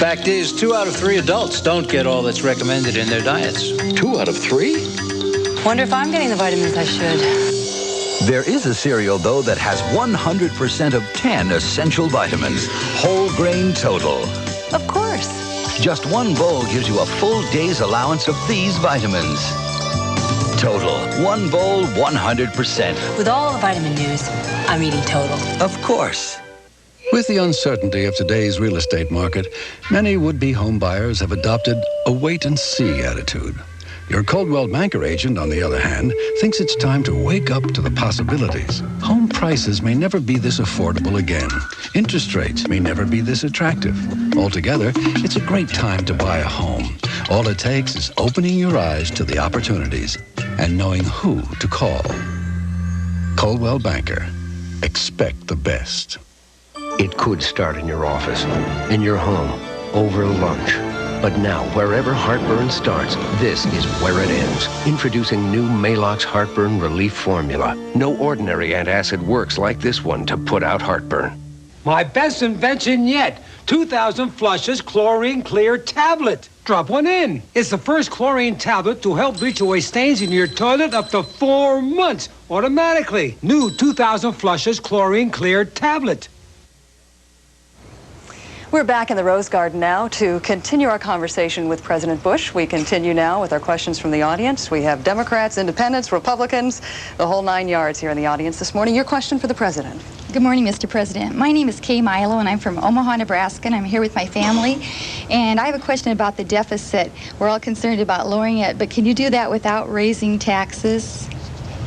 Fact is, 2 out of 3 adults don't get all that's recommended in their diets. 2 out of 3? Wonder if I'm getting the vitamins I should. There is a cereal, though, that has 100% of 10 essential vitamins. Whole Grain Total. Of course. Just one bowl gives you a full day's allowance of these vitamins. Total. One bowl, 100%. With all the vitamin news, I'm eating Total. Of course. With the uncertainty of today's real estate market, many would-be home buyers have adopted a wait-and-see attitude. Your Coldwell Banker agent, on the other hand, thinks it's time to wake up to the possibilities. Home prices may never be this affordable again. Interest rates may never be this attractive. Altogether, it's a great time to buy a home. All it takes is opening your eyes to the opportunities and knowing who to call. Coldwell Banker. Expect the best. It could start in your office, in your home, over lunch. But now, wherever heartburn starts, this is where it ends. Introducing new Maalox Heartburn Relief Formula. No ordinary antacid works like this one to put out heartburn. My best invention yet. 2,000 flushes chlorine clear tablet. Drop one in. It's the first chlorine tablet to help bleach away stains in your toilet up to 4 months automatically. New 2,000 flushes chlorine clear tablet. We're back in the Rose Garden now to continue our conversation with President Bush. We continue now with our questions from the audience. We have Democrats, Independents, Republicans, the whole 9 yards here in the audience this morning. Your question for the President. Good morning, Mr. President. My name is Kay Milo, and I'm from Omaha, Nebraska, and I'm here with my family. And I have a question about the deficit. We're all concerned about lowering it, but can you do that without raising taxes?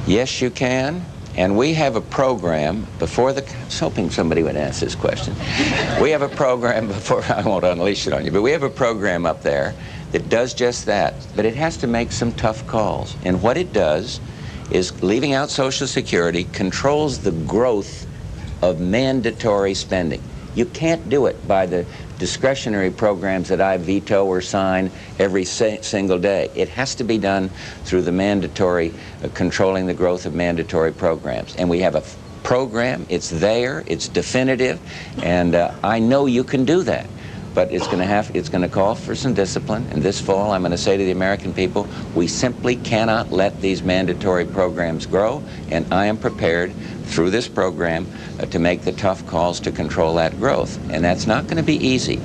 Yes, you can. And we have a program before the... I was hoping somebody would ask this question. We have a program before... I won't unleash it on you, but we have a program up there that does just that. But it has to make some tough calls. And what it does is, leaving out Social Security, controls the growth of mandatory spending. You can't do it by the discretionary programs that I veto or sign every single day. It has to be done through the mandatory, controlling the growth of mandatory programs. And we have a program, it's there, it's definitive, and I know you can do that. But it's going to call for some discipline. And this fall, I'm going to say to the American people, we simply cannot let these mandatory programs grow, and I am prepared through this program to make the tough calls to control that growth. And that's not going to be easy.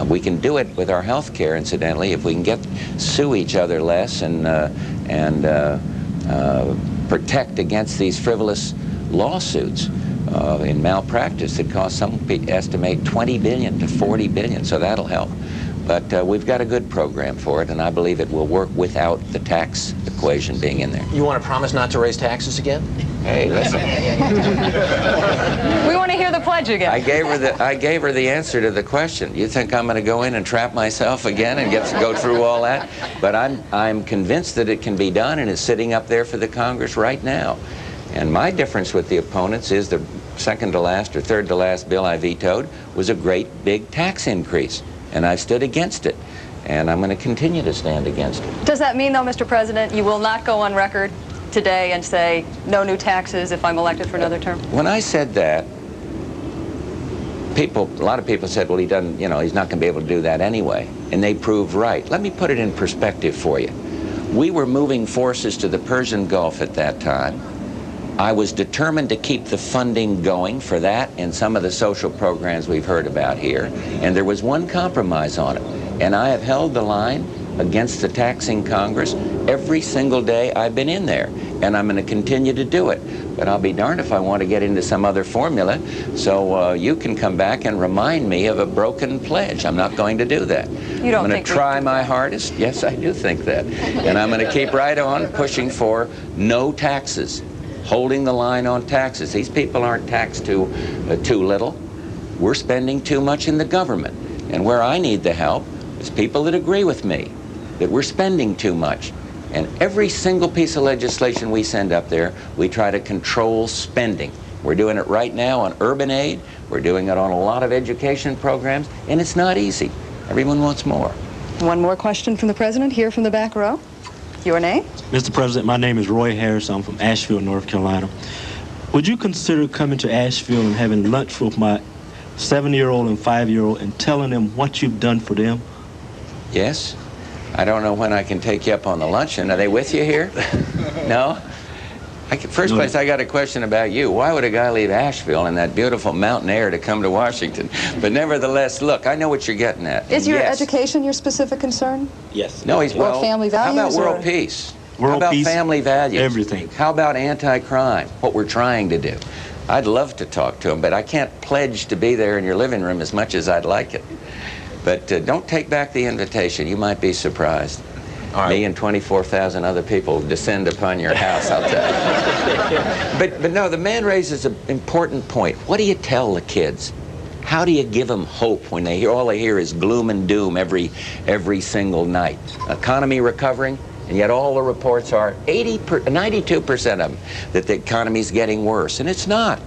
We can do it with our health care, incidentally, if we can sue each other less and protect against these frivolous lawsuits in malpractice that cost, some estimate, $20 billion to $40 billion, so that'll help. But we've got a good program for it, and I believe it will work without the tax equation being in there. You want to promise not to raise taxes again? Hey, listen. We want to hear the pledge again. I gave her the answer to the question. You think I'm going to go in and trap myself again and go through all that? But I'm convinced that it can be done, and it's sitting up there for the Congress right now. And my difference with the opponents is the second to last or third to last bill I vetoed was a great big tax increase, and I stood against it. And I'm going to continue to stand against it. Does that mean, though, Mr. President, you will not go on record today and say no new taxes if I'm elected for another term? When I said that, a lot of people said, well, he doesn't, you know, he's not going to be able to do that anyway. And they proved right. Let me put it in perspective for you. We were moving forces to the Persian Gulf at that time. I was determined to keep the funding going for that and some of the social programs we've heard about here. And there was one compromise on it. And I have held the line against the taxing Congress every single day I've been in there. And I'm going to continue to do it. But I'll be darned if I want to get into some other formula so you can come back and remind me of a broken pledge. I'm not going to do that. You don't I'm going to try my hardest. Yes, I do think that. And I'm going to keep right on pushing for no taxes, holding the line on taxes. These people aren't taxed too little. We're spending too much in the government. And where I need the help is people that agree with me that we're spending too much. And every single piece of legislation we send up there, we try to control spending. We're doing it right now on urban aid. We're doing it on a lot of education programs, and it's not easy. Everyone wants more. One more question from the President, here from the back row. Your name? Mr. President, my name is Roy Harris. I'm from Asheville, North Carolina. Would you consider coming to Asheville and having lunch with my 7-year-old and 5-year-old and telling them what you've done for them? Yes. I don't know when I can take you up on the luncheon. Are they with you here? No? First place, I got a question about you. Why would a guy leave Asheville in that beautiful mountain air to come to Washington? But nevertheless, look, I know what you're getting at. Is your education your specific concern? Yes. No, he's, well, family values? How about world peace? World how about peace, family values? everything. How about anti-crime, what we're trying to do? I'd love to talk to him, but I can't pledge to be there in your living room as much as I'd like it. But don't take back the invitation. You might be surprised. Right. Me and 24,000 other people descend upon your house, I'll tell you. But no, the man raises an important point. What do you tell the kids? How do you give them hope when they hear, all they hear is gloom and doom every single night? Economy recovering, and yet all the reports are 92% of them that the economy's getting worse, and it's not.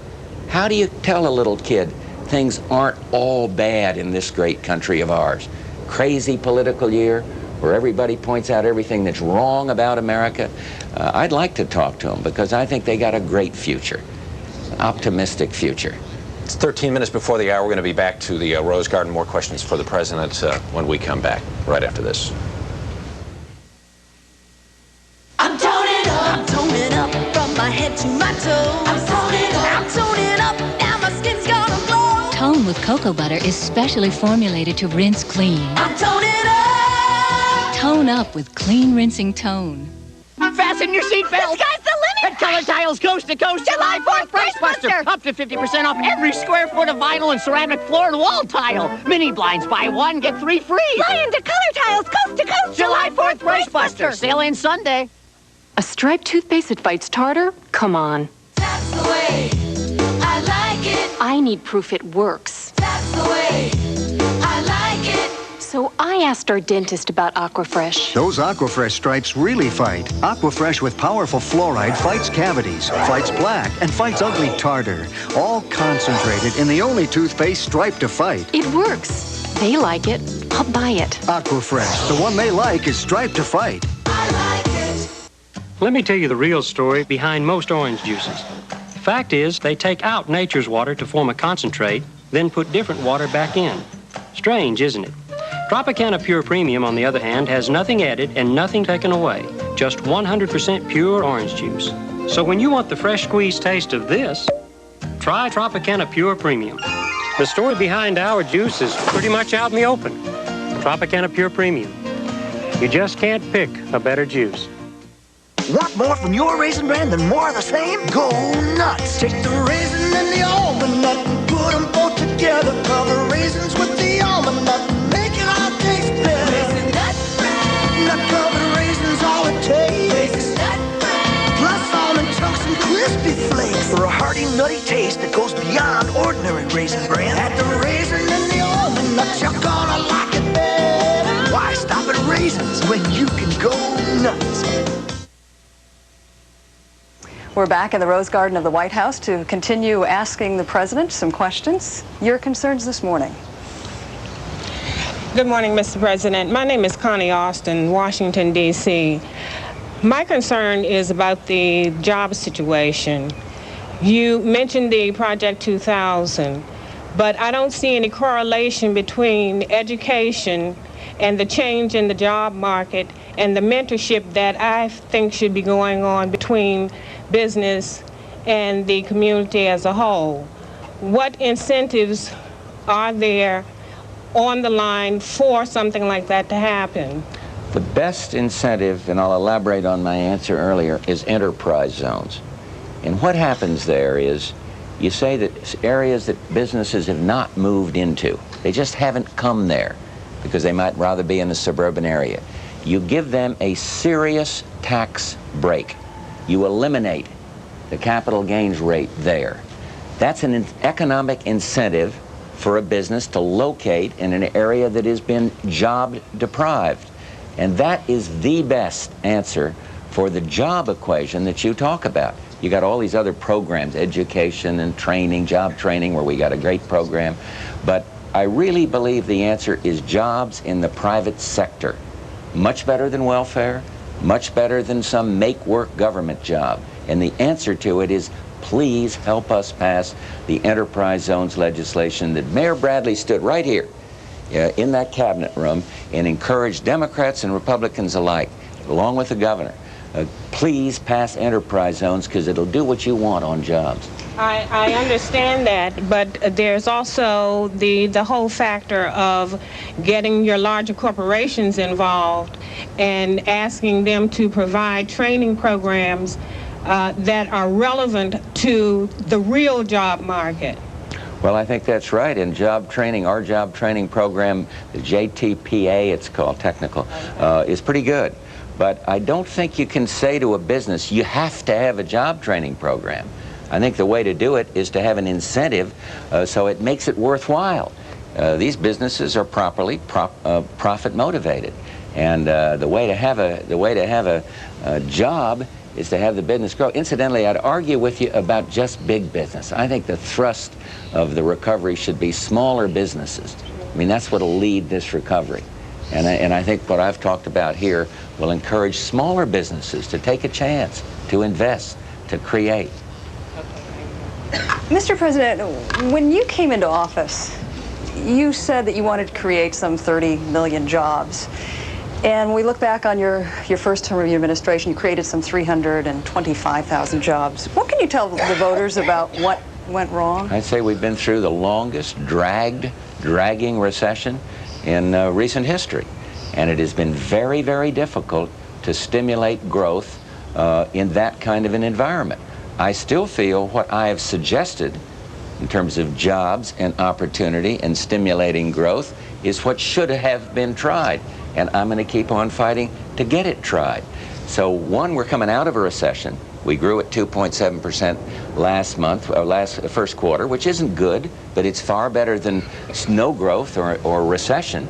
How do you tell a little kid things aren't all bad in this great country of ours? Crazy political year where everybody points out everything that's wrong about America. I'd like to talk to them because I think they got a great future, an optimistic future. It's 13 minutes before the hour. We're going to be back to the Rose Garden. More questions for the President when we come back, right after this. I'm toning up from my head to my toes. I'm toning up, now my skin's gonna glow. Tone with cocoa butter is specially formulated to rinse clean. I'm toning up. Tone up with clean rinsing tone. Fasten your seatbelt. The sky's the limit. At Color Tiles Coast to Coast July 4th Price Buster. Up to 50% off every square foot of vinyl and ceramic floor and wall tile. Mini blinds, buy one, get 3 free. Fly into Color Tiles Coast to Coast July 4th Price Buster. Sale ends Sunday. A striped toothpaste that fights tartar? Come on. That's the way I like it. I need proof it works. That's the way I like it. So I asked our dentist about Aquafresh. Those Aquafresh stripes really fight. Aquafresh with powerful fluoride fights cavities, fights plaque, and fights ugly tartar. All concentrated in the only toothpaste striped to fight. It works. They like it. I'll buy it. Aquafresh, the one they like is striped to fight. I like it. Let me tell you the real story behind most orange juices. The fact is, they take out nature's water to form a concentrate, then put different water back in. Strange, isn't it? Tropicana Pure Premium, on the other hand, has nothing added and nothing taken away. Just 100% pure orange juice. So when you want the fresh squeezed taste of this, try Tropicana Pure Premium. The story behind our juice is pretty much out in the open. Tropicana Pure Premium. You just can't pick a better juice. Want more from your raisin brand than more of the same? Go nuts! Take the raisin and the almond nut and put them both together. Cover raisins with the almond nut and make it all taste better. Raisin Nut Bread! Nut-covered raisins, all it takes. Raisin Nut Bread! Plus almond chunks and crispy nutty taste that goes beyond ordinary Raisin Bran. Add the raisin and the almond nuts, you're gonna like it better. Why stop at raisins when you can go nuts? We're back in the Rose Garden of the White House to continue asking the president some questions. Your concerns this morning. Good morning, Mr. President. My name is Connie Austin, Washington, D.C. My concern is about the job situation. You mentioned the Project 2000, but I don't see any correlation between education and the change in the job market and the mentorship that I think should be going on between business and the community as a whole. What incentives are there on the line for something like that to happen? The best incentive, and I'll elaborate on my answer earlier, is enterprise zones. And what happens there is you say that areas that businesses have not moved into, they just haven't come there because they might rather be in a suburban area. You give them a serious tax break. You eliminate the capital gains rate there. That's an economic incentive for a business to locate in an area that has been job deprived. And that is the best answer for the job equation that you talk about. You got all these other programs, education and training, job training, where we got a great program. But I really believe the answer is jobs in the private sector. Much better than welfare, much better than some make-work government job. And the answer to it is, please help us pass the enterprise zones legislation that Mayor Bradley stood right here in that cabinet room and encouraged Democrats and Republicans alike, along with the governor. Please pass enterprise zones because it'll do what you want on jobs. I understand that, but there's also the whole factor of getting your larger corporations involved and asking them to provide training programs that are relevant to the real job market. Well, I think that's right. In job training, our job training program, the JTPA, it's called technical, is pretty good. But I don't think you can say to a business, you have to have a job training program. I think the way to do it is to have an incentive so it makes it worthwhile. These businesses are properly profit motivated. And the way to have a job is to have the business grow. Incidentally, I'd argue with you about just big business. I think the thrust of the recovery should be smaller businesses. I mean, that's what'll lead this recovery. And I think what I've talked about here will encourage smaller businesses to take a chance, to invest, to create. Mr. President, when you came into office, you said that you wanted to create some 30 million jobs. And when we look back on your first term of your administration, you created some 325,000 jobs. What can you tell the voters about what went wrong? I'd say we've been through the longest dragging recession in recent history. And it has been very, very difficult to stimulate growth in that kind of an environment. I still feel what I have suggested in terms of jobs and opportunity and stimulating growth is what should have been tried. And I'm going to keep on fighting to get it tried. So one, we're coming out of a recession. We grew at 2.7% last first quarter, which isn't good, but it's far better than no growth or recession.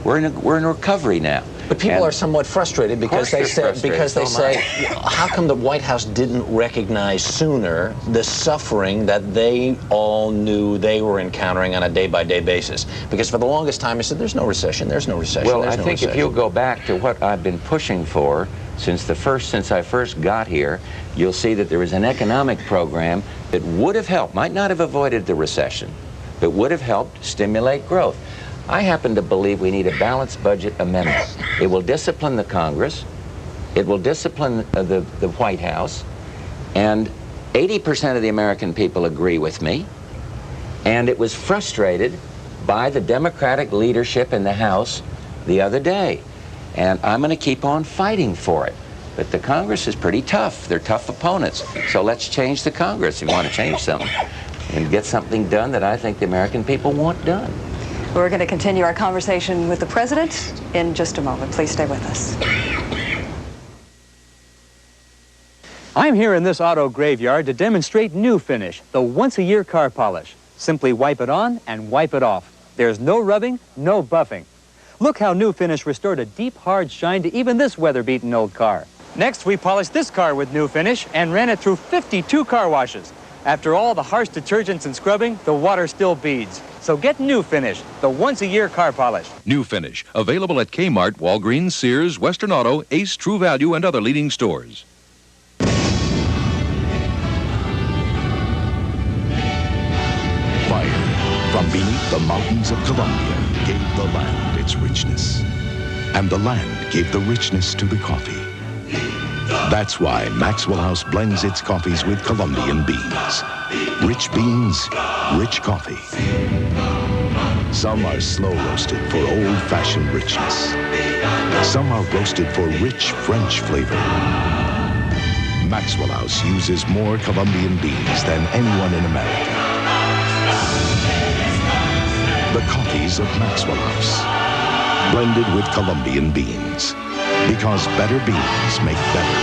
We're in a recovery now. But people are somewhat frustrated because they say, how come the White House didn't recognize sooner the suffering that they all knew they were encountering on a day-by-day basis? Because for the longest time, I said, there's no recession, there's no recession, well, there's no recession. Well, I think if you'll go back to what I've been pushing for since I first got here, you'll see that there was an economic program that would have helped, might not have avoided the recession, but would have helped stimulate growth. I happen to believe we need a balanced budget amendment. It will discipline the Congress, it will discipline the White House, and 80% of the American people agree with me, and it was frustrated by the Democratic leadership in the House the other day. And I'm going to keep on fighting for it. But the Congress is pretty tough. They're tough opponents. So let's change the Congress if you want to change something and get something done that I think the American people want done. We're going to continue our conversation with the president in just a moment. Please stay with us. I'm here in this auto graveyard to demonstrate New Finish, the once-a-year car polish. Simply wipe it on and wipe it off. There's no rubbing, no buffing. Look how New Finish restored a deep, hard shine to even this weather-beaten old car. Next, we polished this car with New Finish and ran it through 52 car washes. After all the harsh detergents and scrubbing, the water still beads. So get New Finish, the once-a-year car polish. New Finish, available at Kmart, Walgreens, Sears, Western Auto, Ace, True Value, and other leading stores. Fire from beneath the mountains of Colombia gave the land its richness. And the land gave the richness to the coffee. That's why Maxwell House blends its coffees with Colombian beans. Rich beans, rich coffee. Some are slow roasted for old-fashioned richness. Some are roasted for rich French flavor. Maxwell House uses more Colombian beans than anyone in America. The coffees of Maxwell House, blended with Colombian beans. Because better beans make better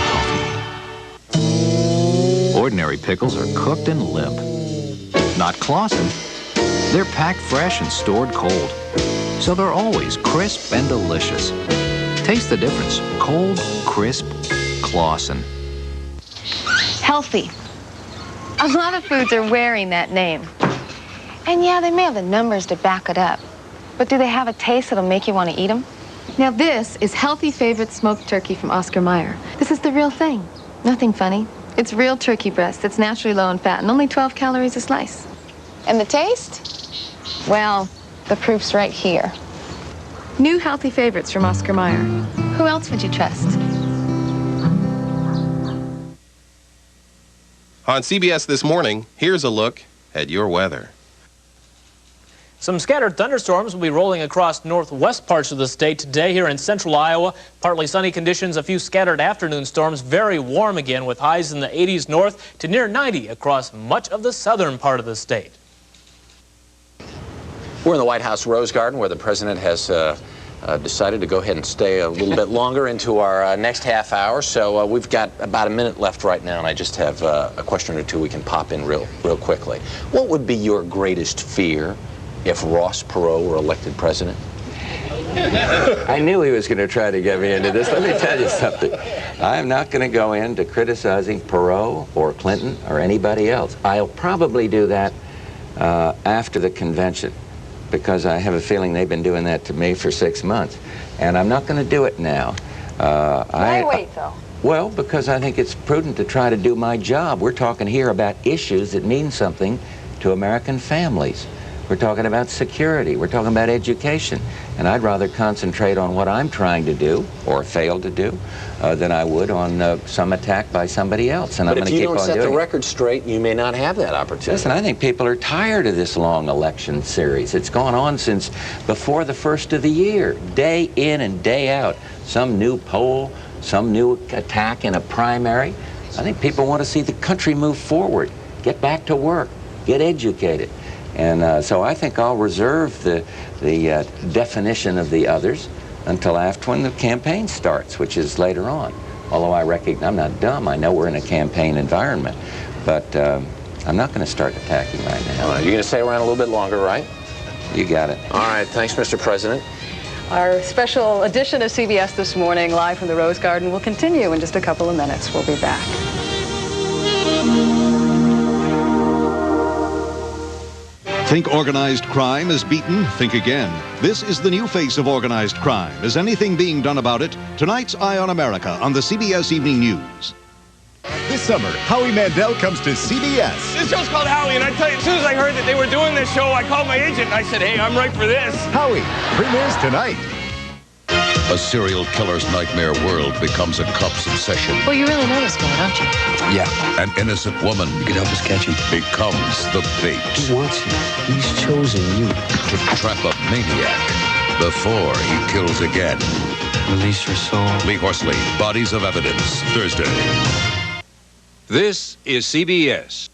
coffee. Ordinary pickles are cooked and limp. Not Clausen. They're packed fresh and stored cold. So they're always crisp and delicious. Taste the difference. Cold, crisp, Clausen. Healthy. A lot of foods are wearing that name. And yeah, they may have the numbers to back it up. But do they have a taste that'll make you want to eat them? Now this is Healthy Favorite Smoked Turkey from Oscar Mayer. This is the real thing. Nothing funny. It's real turkey breast that's naturally low in fat and only 12 calories a slice. And the taste? Well, the proof's right here. New Healthy Favorites from Oscar Mayer. Who else would you trust? On CBS This Morning, here's a look at your weather. Some scattered thunderstorms will be rolling across northwest parts of the state today here in central Iowa. Partly sunny conditions, a few scattered afternoon storms, very warm again with highs in the 80s north to near 90 across much of the southern part of the state. We're in the White House Rose Garden where the president has decided to go ahead and stay a little bit longer into our next half hour. So we've got about a minute left right now, and I just have a question or two we can pop in real quickly. What would be your greatest fear if Ross Perot were elected president? I knew he was going to try to get me into this. Let me tell you something. I'm not going to go into criticizing Perot or Clinton or anybody else. I'll probably do that after the convention, because I have a feeling they've been doing that to me for 6 months. And I'm not going to do it now. Why wait, though? Well, because I think it's prudent to try to do my job. We're talking here about issues that mean something to American families. We're talking about security. We're talking about education. And I'd rather concentrate on what I'm trying to do, or fail to do, than I would on some attack by somebody else. And but I'm going to keep on doing it. If you don't set the record straight, you may not have that opportunity. Listen, I think people are tired of this long election series. It's gone on since before the first of the year, day in and day out. Some new poll, some new attack in a primary. I think people want to see the country move forward, get back to work, get educated. And so I think I'll reserve the definition of the others until after when the campaign starts, which is later on. Although I recognize, I'm not dumb, I know we're in a campaign environment, but I'm not going to start attacking right now. All right, you're going to stay around a little bit longer, right? You got it. All right, thanks, Mr. President. Our special edition of CBS This Morning, live from the Rose Garden, will continue in just a couple of minutes. We'll be back. Think organized crime is beaten? Think again. This is the new face of organized crime. Is anything being done about it? Tonight's Eye on America on the CBS Evening News. This summer, Howie Mandel comes to CBS. This show's called Howie, and I tell you, as soon as I heard that they were doing this show, I called my agent and I said, hey, I'm right for this. Howie premieres tonight. A serial killer's nightmare world becomes a cop's obsession. Well, you really know this guy, don't you? Yeah. An innocent woman. You can help us catch him. Becomes the bait. He wants you. He's chosen you. To trap a maniac before he kills again. Release your soul. Lee Horsley, Bodies of Evidence, Thursday. This is CBS.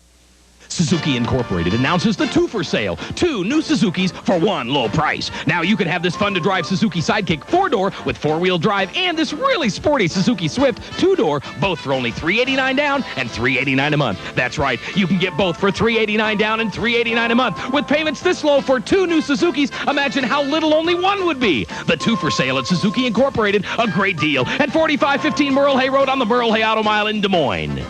Suzuki Incorporated announces the two-for sale. 2 new Suzukis for 1 low price. Now you can have this fun-to-drive Suzuki Sidekick 4-door with 4-wheel drive and this really sporty Suzuki Swift 2-door, both for only $389 down and $389 a month. That's right, you can get both for $389 down and $389 a month. With payments this low for 2 new Suzukis, imagine how little only one would be. The two-for sale at Suzuki Incorporated, a great deal at 4515 Merle Hay Road on the Merle Hay Auto Mile in Des Moines.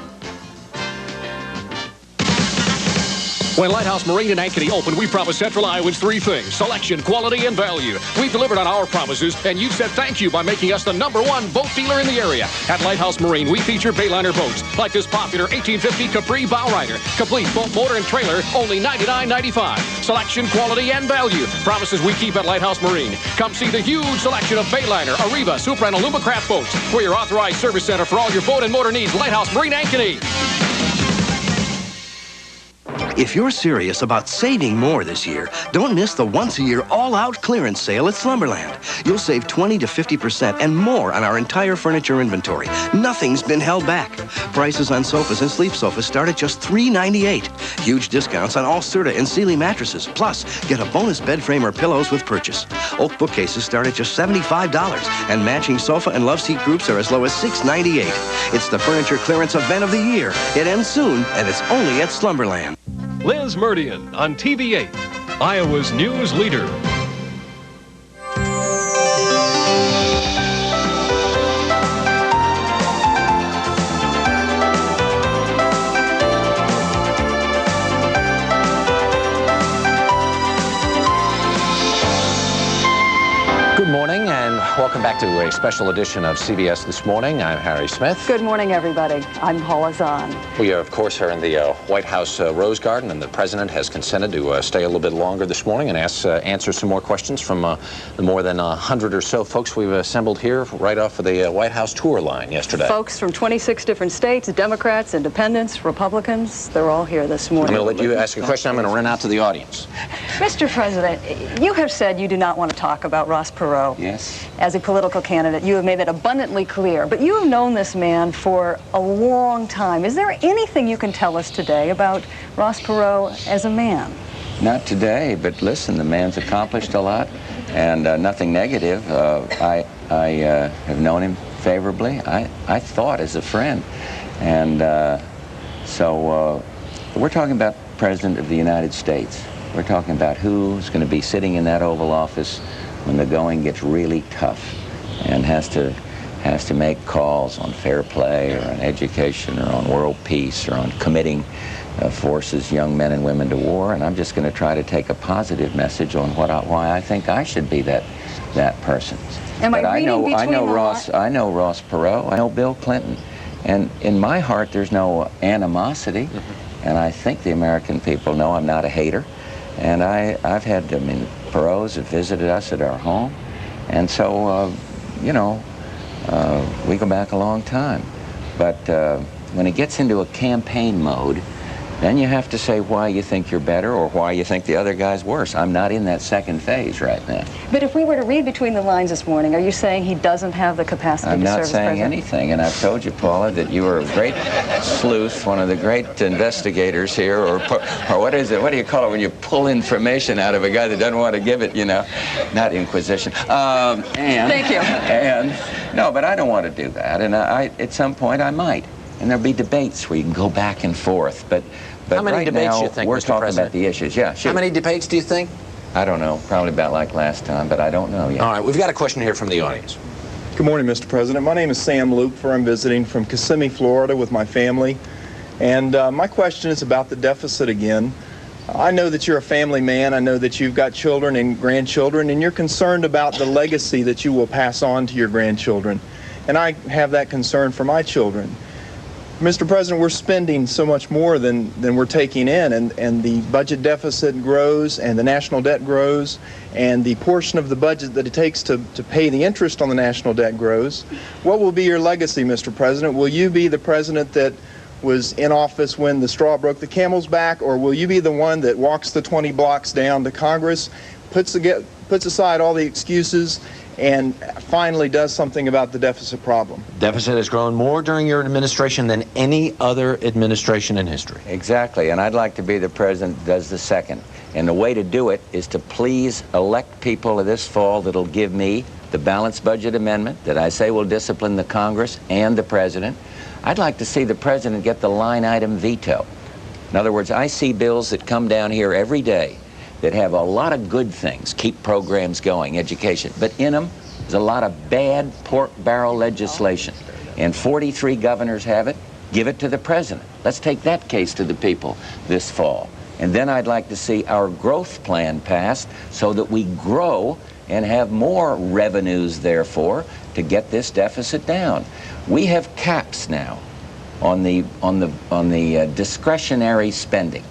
When Lighthouse Marine in Ankeny opened, we promised Central Iowans 3 things: selection, quality, and value. We've delivered on our promises, and you've said thank you by making us the #1 boat dealer in the area. At Lighthouse Marine, we feature Bayliner boats, like this popular 1850 Capri Bowrider. Complete boat, motor, and trailer, only $99.95. Selection, quality, and value. Promises we keep at Lighthouse Marine. Come see the huge selection of Bayliner, Arriva, Supra, and Alumacraft boats. We're your authorized service center for all your boat and motor needs. Lighthouse Marine, Ankeny. If you're serious about saving more this year, don't miss the once-a-year all-out clearance sale at Slumberland. You'll save 20 to 50% and more on our entire furniture inventory. Nothing's been held back. Prices on sofas and sleep sofas start at just $398. Huge discounts on all Serta and Sealy mattresses. Plus, get a bonus bed frame or pillows with purchase. Oak bookcases start at just $75, and matching sofa and love seat groups are as low as $698. It's the furniture clearance event of the year. It ends soon, and it's only at Slumberland. Liz Murdian on TV8, Iowa's news leader. Good morning and welcome back to a special edition of CBS This Morning. I'm Harry Smith. Good morning, everybody. I'm Paula Zahn. We, of course, are in the White House Rose Garden, and the president has consented to stay a little bit longer this morning and answer some more questions from the more than 100 or so folks we've assembled here right off of the White House tour line yesterday. Folks from 26 different states, Democrats, Independents, Republicans, they're all here this morning. I'm going to let you ask a question. I'm going to run out to the audience. Mr. President, you have said you do not want to talk about Ross Perot. Yes. As a political candidate. You have made that abundantly clear. But you have known this man for a long time. Is there anything you can tell us today about Ross Perot as a man? Not today, but listen, the man's accomplished a lot, and nothing negative. I have known him favorably. I thought as a friend. And so we're talking about President of the United States. We're talking about who's going to be sitting in that Oval Office when the going gets really tough and has to make calls on fair play or on education or on world peace or on committing forces, young men and women, to war. And I'm just going to try to take a positive message on why I think I should be that person. But I know Ross Perot. I know Bill Clinton. And in my heart, there's no animosity. And I think the American people know I'm not a hater. And I've had, Perots have visited us at our home. And so, we go back a long time. But when it gets into a campaign mode, then you have to say why you think you're better or why you think the other guy's worse. I'm not in that second phase right now. But if we were to read between the lines this morning, are you saying he doesn't have the capacity to serve as president? I'm not saying anything, and I've told you, Paula, that you are a great sleuth, one of the great investigators here, or what is it? What do you call it when you pull information out of a guy that doesn't want to give it, Not inquisition. Thank you. No, but I don't want to do that, and at some point I might. And there'll be debates where you can go back and forth, but how many right debates now, do you think, we're Mr. talking President? about the issues. Yeah, sure. How many debates do you think? I don't know. Probably about like last time, but I don't know yet. All right, we've got a question here from the audience. Good morning, Mr. President. My name is Sam Lupfer. I'm visiting from Kissimmee, Florida with my family. And my question is about the deficit again. I know that you're a family man. I know that you've got children and grandchildren, and you're concerned about the legacy that you will pass on to your grandchildren. And I have that concern for my children. Mr. President, we're spending so much more than we're taking in, and the budget deficit grows, and the national debt grows, and the portion of the budget that it takes to pay the interest on the national debt grows. What will be your legacy, Mr. President? Will you be the president that was in office when the straw broke the camel's back, or will you be the one that walks the 20 blocks down to Congress, puts aside all the excuses, and finally does something about the deficit problem. Deficit has grown more during your administration than any other administration in history. Exactly, and I'd like to be the president that does the second. And the way to do it is to please elect people this fall that'll give me the balanced budget amendment that I say will discipline the Congress and the president. I'd like to see the president get the line item veto. In other words, I see bills that come down here every day that have a lot of good things, keep programs going, education, but in them, there's a lot of bad pork barrel legislation. And 43 governors have it. Give it to the president. Let's take that case to the people this fall. And then I'd like to see our growth plan passed so that we grow and have more revenues, therefore, to get this deficit down. We have caps now on the discretionary spending.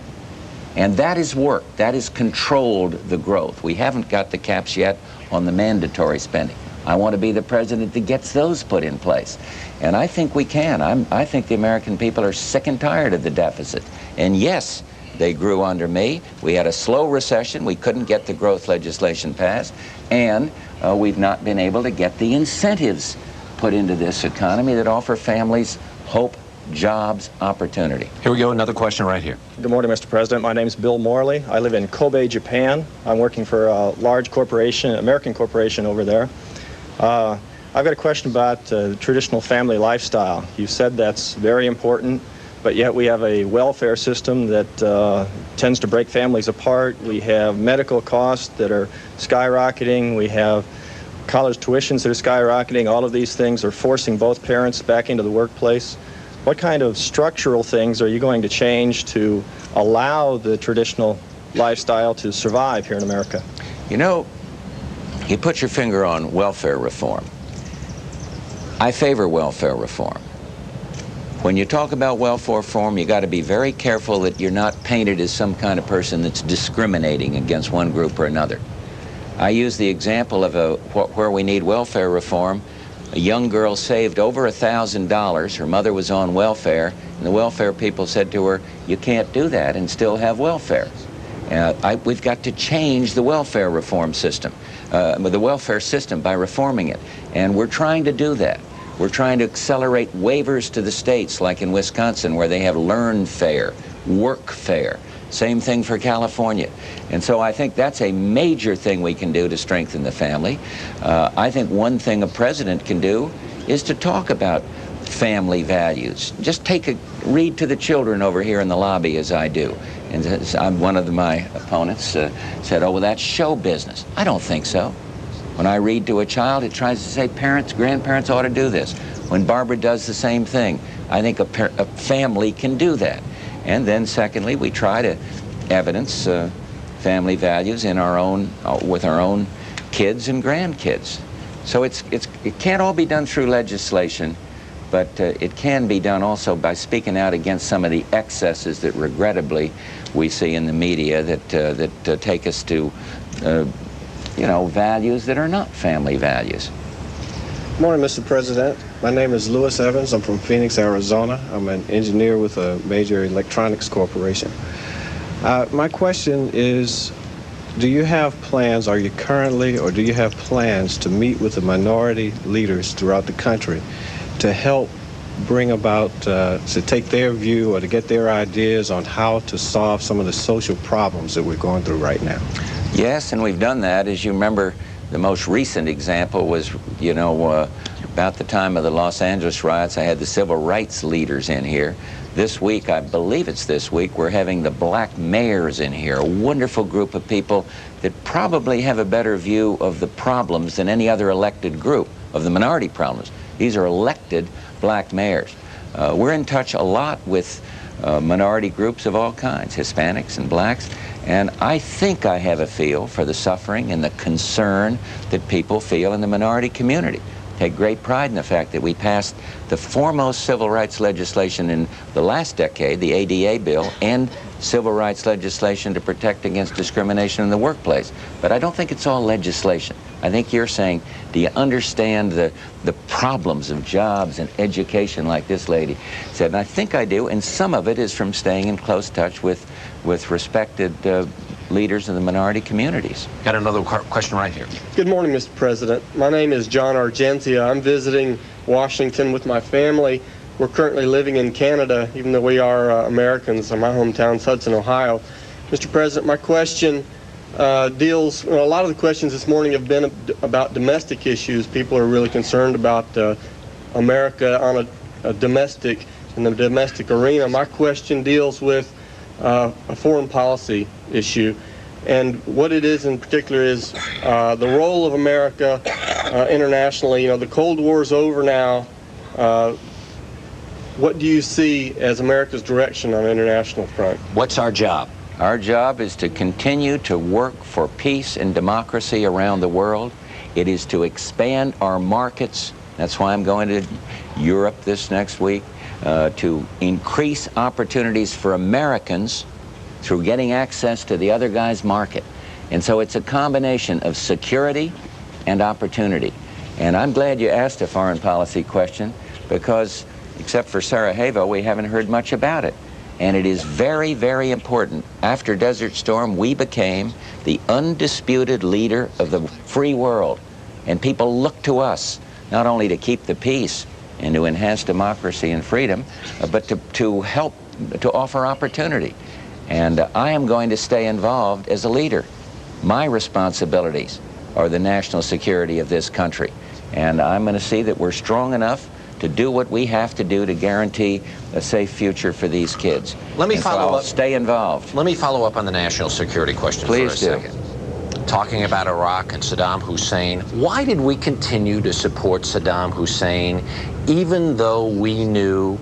And that has worked. That has controlled the growth. We haven't got the caps yet on the mandatory spending. I want to be the president that gets those put in place. And I think we can. I think the American people are sick and tired of the deficit. And yes, they grew under me. We had a slow recession. We couldn't get the growth legislation passed. And we've not been able to get the incentives put into this economy that offer families hope, jobs, opportunity. Here we go, another question right here. Good morning, Mr. President. My name is Bill Morley. I live in Kobe, Japan. I'm working for a large corporation, American corporation over there. I've got a question about the traditional family lifestyle. You said that's very important, but yet we have a welfare system that tends to break families apart. We have medical costs that are skyrocketing. We have college tuitions that are skyrocketing. All of these things are forcing both parents back into the workplace. What kind of structural things are you going to change to allow the traditional lifestyle to survive here in America? You know, you put your finger on welfare reform. I favor welfare reform. When you talk about welfare reform, you got to be very careful that you're not painted as some kind of person that's discriminating against one group or another. I use the example of where we need welfare reform. A young girl saved over $1,000. Her mother was on welfare, and the welfare people said to her, you can't do that and still have welfare. We've got to change the welfare reform system, the welfare system by reforming it. And we're trying to do that. We're trying to accelerate waivers to the states, like in Wisconsin, where they have learn fare, work fare. Same thing for California. And so I think that's a major thing we can do to strengthen the family. I think one thing a president can do is to talk about family values. Just read to the children over here in the lobby as I do. And one of my opponents said, oh, well, that's show business. I don't think so. When I read to a child, it tries to say parents, grandparents ought to do this. When Barbara does the same thing, I think a family can do that. And then secondly, we try to evidence family values in our own, with our own kids and grandkids. So it can't all be done through legislation, but it can be done also by speaking out against some of the excesses that regrettably we see in the media that take us to, you know, values that are not family values. Good morning, Mr. President. My name is Lewis Evans. I'm from Phoenix, Arizona. I'm an engineer with a major electronics corporation. My question is, do you have plans, are you currently, or do you have plans to meet with the minority leaders throughout the country to help bring about, to take their view or to get their ideas on how to solve some of the social problems that we're going through right now? Yes, and we've done that. As you remember, the most recent example was, you know, about the time of the Los Angeles riots, I had the civil rights leaders in here. This week, I believe it's this week, we're having the black mayors in here, a wonderful group of people that probably have a better view of the problems than any other elected group, of the minority problems. These are elected black mayors. We're in touch a lot with minority groups of all kinds, Hispanics and blacks, and I think I have a feel for the suffering and the concern that people feel in the minority community. Take great pride in the fact that we passed the foremost civil rights legislation in the last decade, the ADA bill, and civil rights legislation to protect against discrimination in the workplace. But I don't think it's all legislation. I think you're saying, do you understand the problems of jobs and education, like this lady said? And I think I do, and some of it is from staying in close touch with respected leaders of the minority communities. Got another question right here. Good morning, Mr. President. My name is John Argentia. I'm visiting Washington with my family. We're currently living in Canada, even though we are Americans. My hometown's Hudson, Ohio. Mr. President, my question deals, a lot of the questions this morning have been about domestic issues. People are really concerned about America on a domestic, in the domestic arena. My question deals with a foreign policy issue. And what it is in particular is the role of America internationally. The Cold War's over now. What do you see as America's direction on the international front? What's our job? Our job is to continue to work for peace and democracy around the world. It is to expand our markets. That's why I'm going to Europe this next week, to increase opportunities for Americans through getting access to the other guy's market. And so it's a combination of security and opportunity. And I'm glad you asked a foreign policy question, because except for Sarajevo, we haven't heard much about it. And it is very, very important. After Desert Storm, we became the undisputed leader of the free world. And people look to us not only to keep the peace and to enhance democracy and freedom, but to help, to offer opportunity. And I am going to stay involved as a leader. My responsibilities are the national security of this country. And I'm going to see that we're strong enough to do what we have to do to guarantee a safe future for these kids. Let me follow up. Stay involved. Let me follow up on the national security question for a second. Talking about Iraq and Saddam Hussein, why did we continue to support Saddam Hussein even though we knew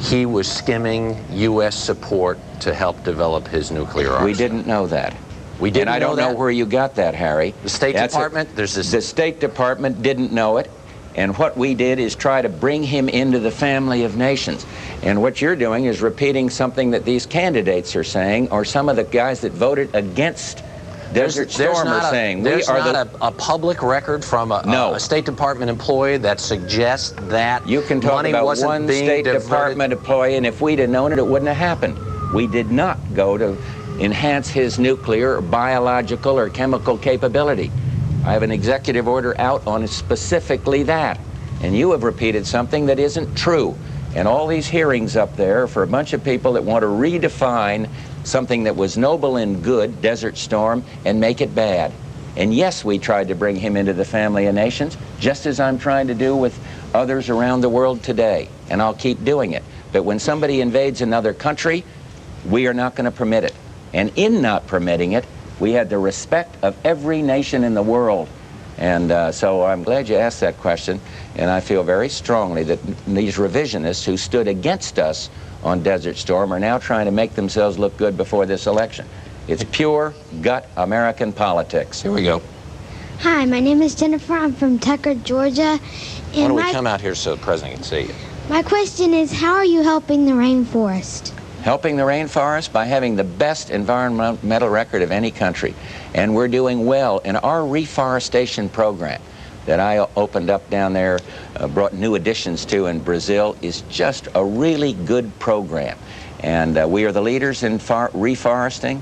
he was skimming U.S. support to help develop his nuclear arsenal? We didn't know that. We didn't know that? And I don't know where you got that, Harry. The State Department? The State Department didn't know it. And what we did is try to bring him into the family of nations. And what you're doing is repeating something that these candidates are saying, or some of the guys that voted against Desert Storm are saying. There's not a public record from a State Department employee that suggests that you can talk money about wasn't one being State diverted. Department employee, and if we'd have known it, it wouldn't have happened. We did not go to enhance his nuclear, or biological, or chemical capability. I have an executive order out on specifically that. And you have repeated something that isn't true. And all these hearings up there are for a bunch of people that want to redefine something that was noble and good, Desert Storm, and make it bad. And yes, we tried to bring him into the family of nations, just as I'm trying to do with others around the world today. And I'll keep doing it. But when somebody invades another country, we are not going to permit it. And in not permitting it, we had the respect of every nation in the world. And so I'm glad you asked that question, and I feel very strongly that these revisionists who stood against us on Desert Storm are now trying to make themselves look good before this election. It's pure gut American politics. Here we go. Hi, my name is Jennifer. I'm from Tucker, Georgia. Why don't we come out here so the president can see you? My question is, how are you helping the rainforest? Helping the rainforest by having the best environmental record of any country. And we're doing well in our reforestation program that I opened up down there, brought new additions to in Brazil, is just a really good program. And we are the leaders in reforesting.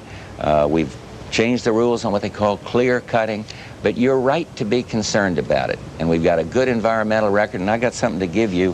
We've changed the rules on what they call clear cutting. But you're right to be concerned about it. And we've got a good environmental record, and I got something to give you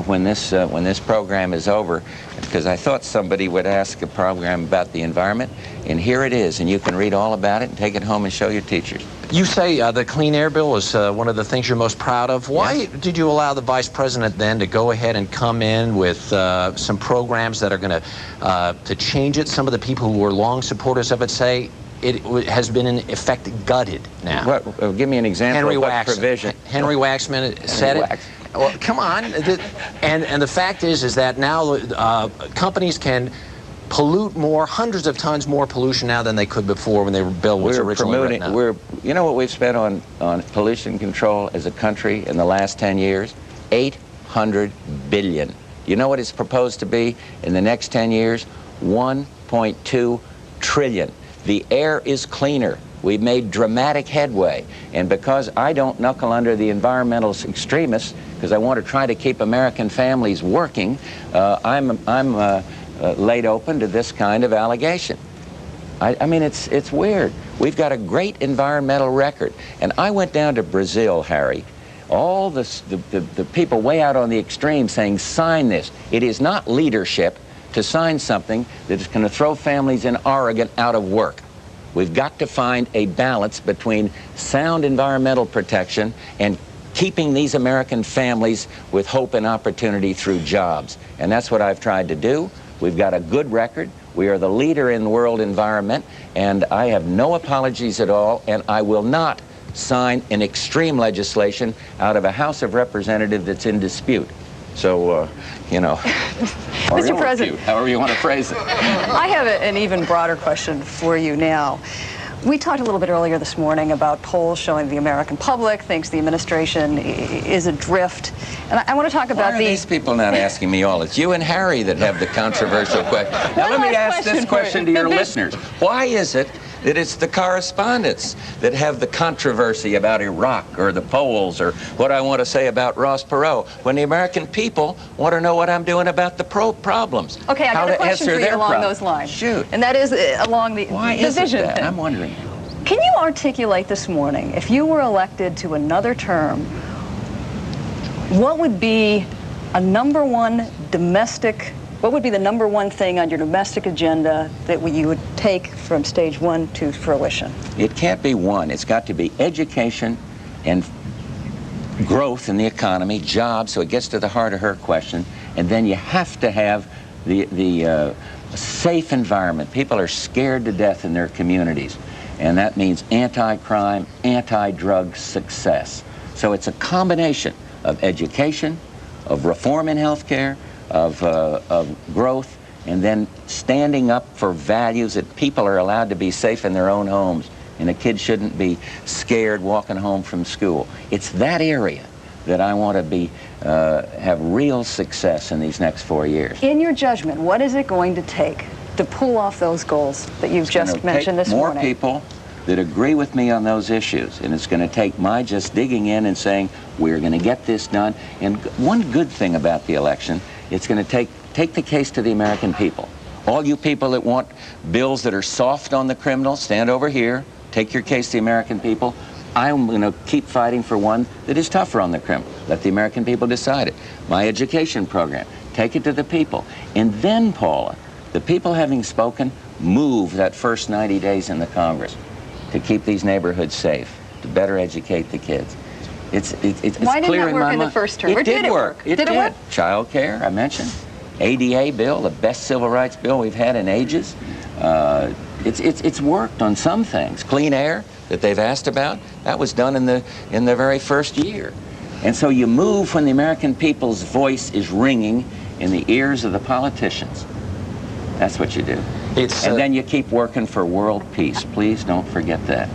when this program is over, because I thought somebody would ask a program about the environment, and here it is, and you can read all about it and take it home and show your teachers. You say the Clean Air Bill is one of the things you're most proud of. Why did you allow the Vice President then to go ahead and come in with some programs that are going to change it? Some of the people who were long supporters of it say it has been in effect gutted now. What, give me an example of what provision. Henry Waxman said it. Well, come on. And the fact is that now companies can pollute more, hundreds of tons more pollution now than they could before when their bill was originally written up. You know what we've spent on pollution control as a country in the last 10 years? $800 billion. You know what it's proposed to be in the next 10 years? $1.2 trillion. The air is cleaner. We've made dramatic headway. And because I don't knuckle under the environmental extremists, because I want to try to keep American families working, I'm laid open to this kind of allegation. I mean, it's weird. We've got a great environmental record. And I went down to Brazil, Harry. All the people way out on the extreme saying, sign this. It is not leadership to sign something that is going to throw families in Oregon out of work. We've got to find a balance between sound environmental protection and keeping these American families with hope and opportunity through jobs. And that's what I've tried to do. We've got a good record. We are the leader in world environment, and I have no apologies at all, and I will not sign an extreme legislation out of a House of Representatives that's in dispute. So, you know, Mr. President, however you want to phrase it. I have an even broader question for you now. We talked a little bit earlier this morning about polls showing the American public thinks the administration is adrift. And I want to talk about these people not asking me all? It's you and Harry that have the controversial question. Now let me ask this question to your listeners. Why is it that it's the correspondents that have the controversy about Iraq or the polls or what I want to say about Ross Perot, when the American people want to know what I'm doing about the problems? Okay, I got a question for you along those lines. Shoot. And that is along the vision thing. I'm wondering. Can you articulate this morning, if you were elected to another term, what would be a number one domestic, what would be the number one thing on your domestic agenda that you would take from stage 1 to fruition? It can't be one. It's got to be education and growth in the economy, jobs, so it gets to the heart of her question. And then you have to have the safe environment. People are scared to death in their communities. And that means anti-crime, anti-drug success. So it's a combination of education, of reform in health care, of growth, and then standing up for values that people are allowed to be safe in their own homes, and a kid shouldn't be scared walking home from school. It's that area that I want to be have real success in these next 4 years. In your judgment, what is it going to take to pull off those goals that you've just mentioned this morning? More people that agree with me on those issues, and it's going to take my just digging in and saying we're going to get this done. And one good thing about the election, it's going to take the case to the American people. All you people that want bills that are soft on the criminals, stand over here, take your case to the American people. I'm going to keep fighting for one that is tougher on the criminals. Let the American people decide it. My education program, take it to the people. And then, Paula, the people having spoken, move that first 90 days in the Congress to keep these neighborhoods safe, to better educate the kids. It's Why didn't clear that in work my in the mind. first term? It did work. Did it work? Child care, I mentioned. ADA bill, the best civil rights bill we've had in ages. It's worked on some things. Clean air that they've asked about, that was done in the very first year. And so you move when the American people's voice is ringing in the ears of the politicians. That's what you do. And then you keep working for world peace. Please don't forget that.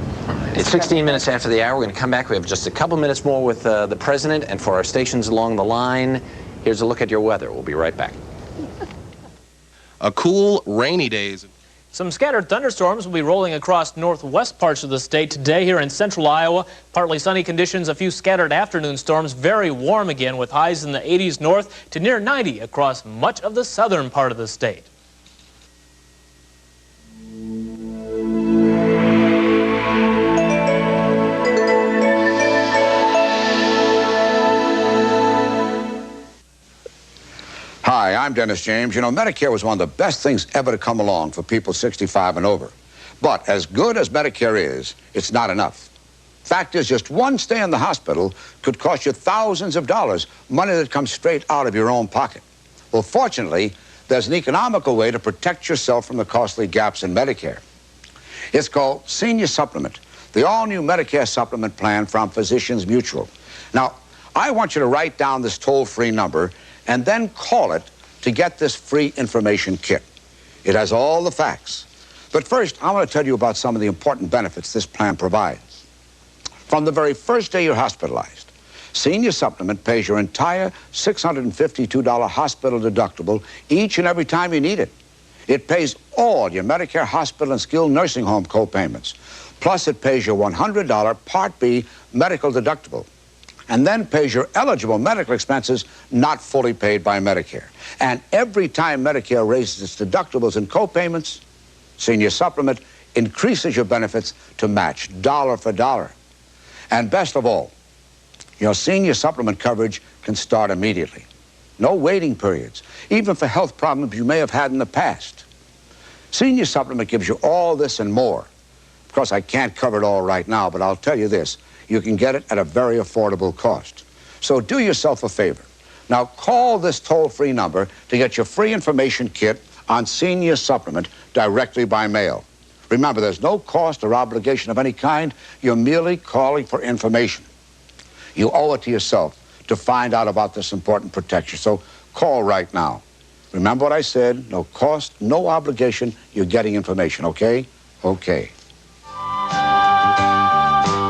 It's 16 minutes after the hour. We're going to come back. We have just a couple minutes more with the president, and for our stations along the line, here's a look at your weather. We'll be right back. A cool, rainy days. Some scattered thunderstorms will be rolling across northwest parts of the state today here in central Iowa. Partly sunny conditions, a few scattered afternoon storms. Very warm again with highs in the 80s north to near 90 across much of the southern part of the state. Hi, I'm Dennis James. You know, Medicare was one of the best things ever to come along for people 65 and over. But as good as Medicare is, it's not enough. Fact is, just one stay in the hospital could cost you thousands of dollars, money that comes straight out of your own pocket. Well, fortunately, there's an economical way to protect yourself from the costly gaps in Medicare. It's called Senior Supplement, the all-new Medicare supplement plan from Physicians Mutual. Now, I want you to write down this toll-free number and then call it to get this free information kit. It has all the facts. But first, I want to tell you about some of the important benefits this plan provides. From the very first day you're hospitalized, Senior Supplement pays your entire $652 hospital deductible each and every time you need it. It pays all your Medicare hospital and skilled nursing home co-payments. Plus, it pays your $100 Part B medical deductible, and then pays your eligible medical expenses not fully paid by Medicare. And every time Medicare raises its deductibles and co-payments, Senior Supplement increases your benefits to match dollar for dollar. And best of all, your senior supplement coverage can start immediately. No waiting periods, even for health problems you may have had in the past. Senior supplement gives you all this and more. Of course, I can't cover it all right now, but I'll tell you this. You can get it at a very affordable cost. So do yourself a favor. Now call this toll-free number to get your free information kit on senior supplement directly by mail. Remember, there's no cost or obligation of any kind. You're merely calling for information. You owe it to yourself to find out about this important protection. So call right now. Remember what I said, no cost, no obligation. You're getting information, okay? Okay.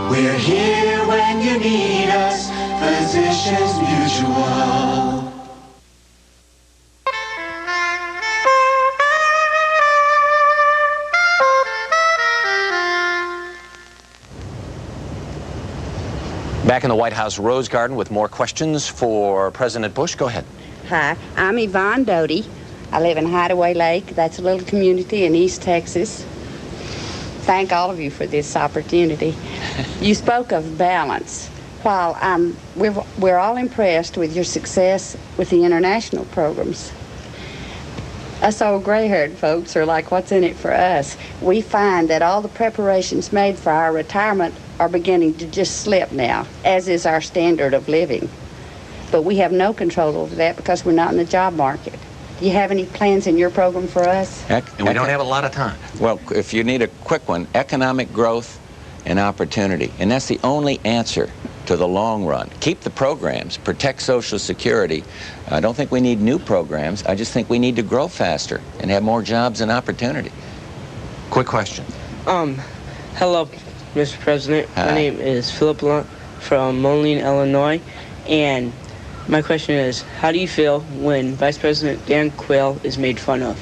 We're here when you need us, Physicians Mutual. Back in the White House Rose Garden with more questions for President Bush. Go ahead. Hi, I'm Yvonne Doty. I live in Hideaway Lake. That's a little community in East Texas. Thank all of you for this opportunity. You spoke of balance. While we're all impressed with your success with the international programs, us old gray-haired folks are like, what's in it for us? We find that all the preparations made for our retirement are beginning to just slip now, as is our standard of living. But we have no control over that because we're not in the job market. Do you have any plans in your program for us? And we don't have a lot of time. Well, if you need a quick one, economic growth and opportunity. And that's the only answer to the long run. Keep the programs, protect Social Security. I don't think we need new programs. I just think we need to grow faster and have more jobs and opportunity. Quick question. Hello, Mr. President. Hi. My name is Philip Lunt from Moline, Illinois, and my question is, how do you feel when Vice President Dan Quayle is made fun of?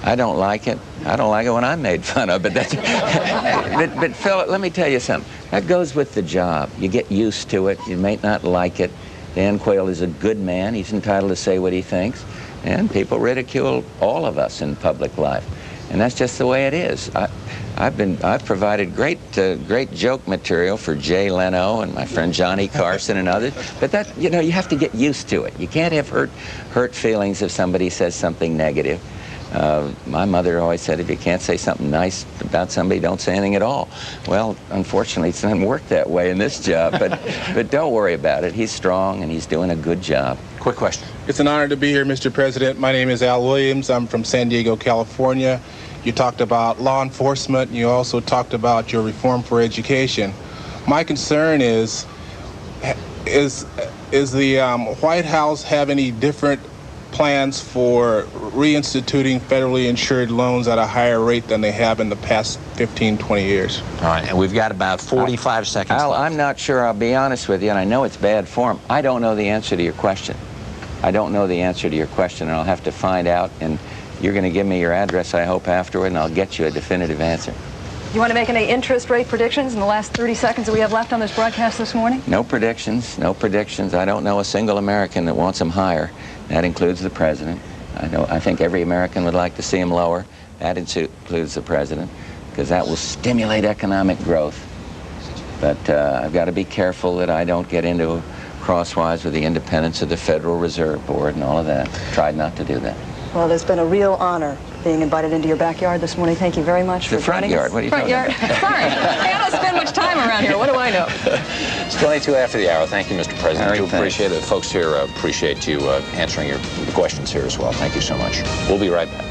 I don't like it. I don't like it when I'm made fun of, but that's... but Phil, let me tell you something. That goes with the job. You get used to it. You may not like it. Dan Quayle is a good man. He's entitled to say what he thinks. And people ridicule all of us in public life. And that's just the way it is. I've provided great joke material for Jay Leno and my friend Johnny Carson and others. But that, you know, you have to get used to it. You can't have hurt feelings if somebody says something negative. My mother always said, if you can't say something nice about somebody, don't say anything at all. Well, unfortunately, it doesn't work that way in this job, but don't worry about it. He's strong, and he's doing a good job. Quick question. It's an honor to be here, Mr. President. My name is Al Williams. I'm from San Diego, California. You talked about law enforcement, and you also talked about your reform for education. My concern is the White House have any different plans for reinstituting federally insured loans at a higher rate than they have in the past 15, 20 years? All right, and we've got about 45 seconds Al, left. I'm not sure. I'll be honest with you, and I know it's bad form. I don't know the answer to your question. I don't know the answer to your question, and I'll have to find out, and you're going to give me your address, I hope, afterward, and I'll get you a definitive answer. You want to make any interest rate predictions in the last 30 seconds that we have left on this broadcast this morning? No predictions, no predictions. I don't know a single American that wants them higher. That includes the president. I think every American would like to see them lower. That includes the president, because that will stimulate economic growth. But I've got to be careful that I don't get into crosswise with the independence of the Federal Reserve Board and all of that. Tried not to do that. Well, it's been a real honor being invited into your backyard this morning. Thank you very much for front joining us. yard. What are you front talking yard. Sorry, I don't spend much time around here. What do I know? It's 22 after the hour. Thank you, Mr. President. All right, I do appreciate it. Folks here appreciate you answering your questions here as well. Thank you so much. We'll be right back.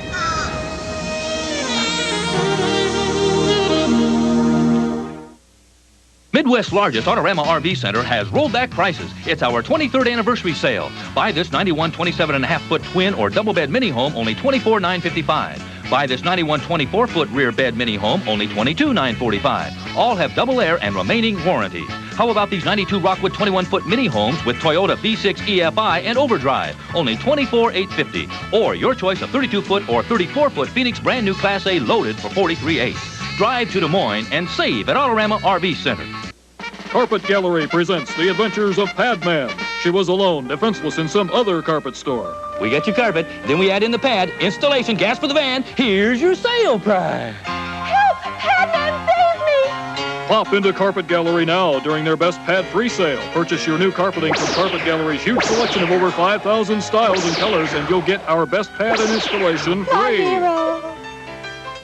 Midwest's largest Autorama RV Center has rolled back prices. It's our 23rd anniversary sale. Buy this 91 27.5-foot twin or double bed mini home, only $24,955. Buy this 91 24-foot rear bed mini home, only $22,945. All have double air and remaining warranty. How about these 92 Rockwood 21-foot mini homes with Toyota V6 EFI and overdrive, only $24,850. Or your choice of 32-foot or 34-foot Phoenix brand new Class A loaded for $43,800. Drive to Des Moines and save at Autorama RV Center. Carpet Gallery presents The Adventures of Padman. She was alone, defenseless in some other carpet store. We get your carpet, then we add in the pad, installation, gas for the van. Here's your sale price. Help! Help! Pop into Carpet Gallery now during their Best Pad Free sale. Purchase your new carpeting from Carpet Gallery's huge selection of over 5,000 styles and colors, and you'll get our Best Pad and installation free.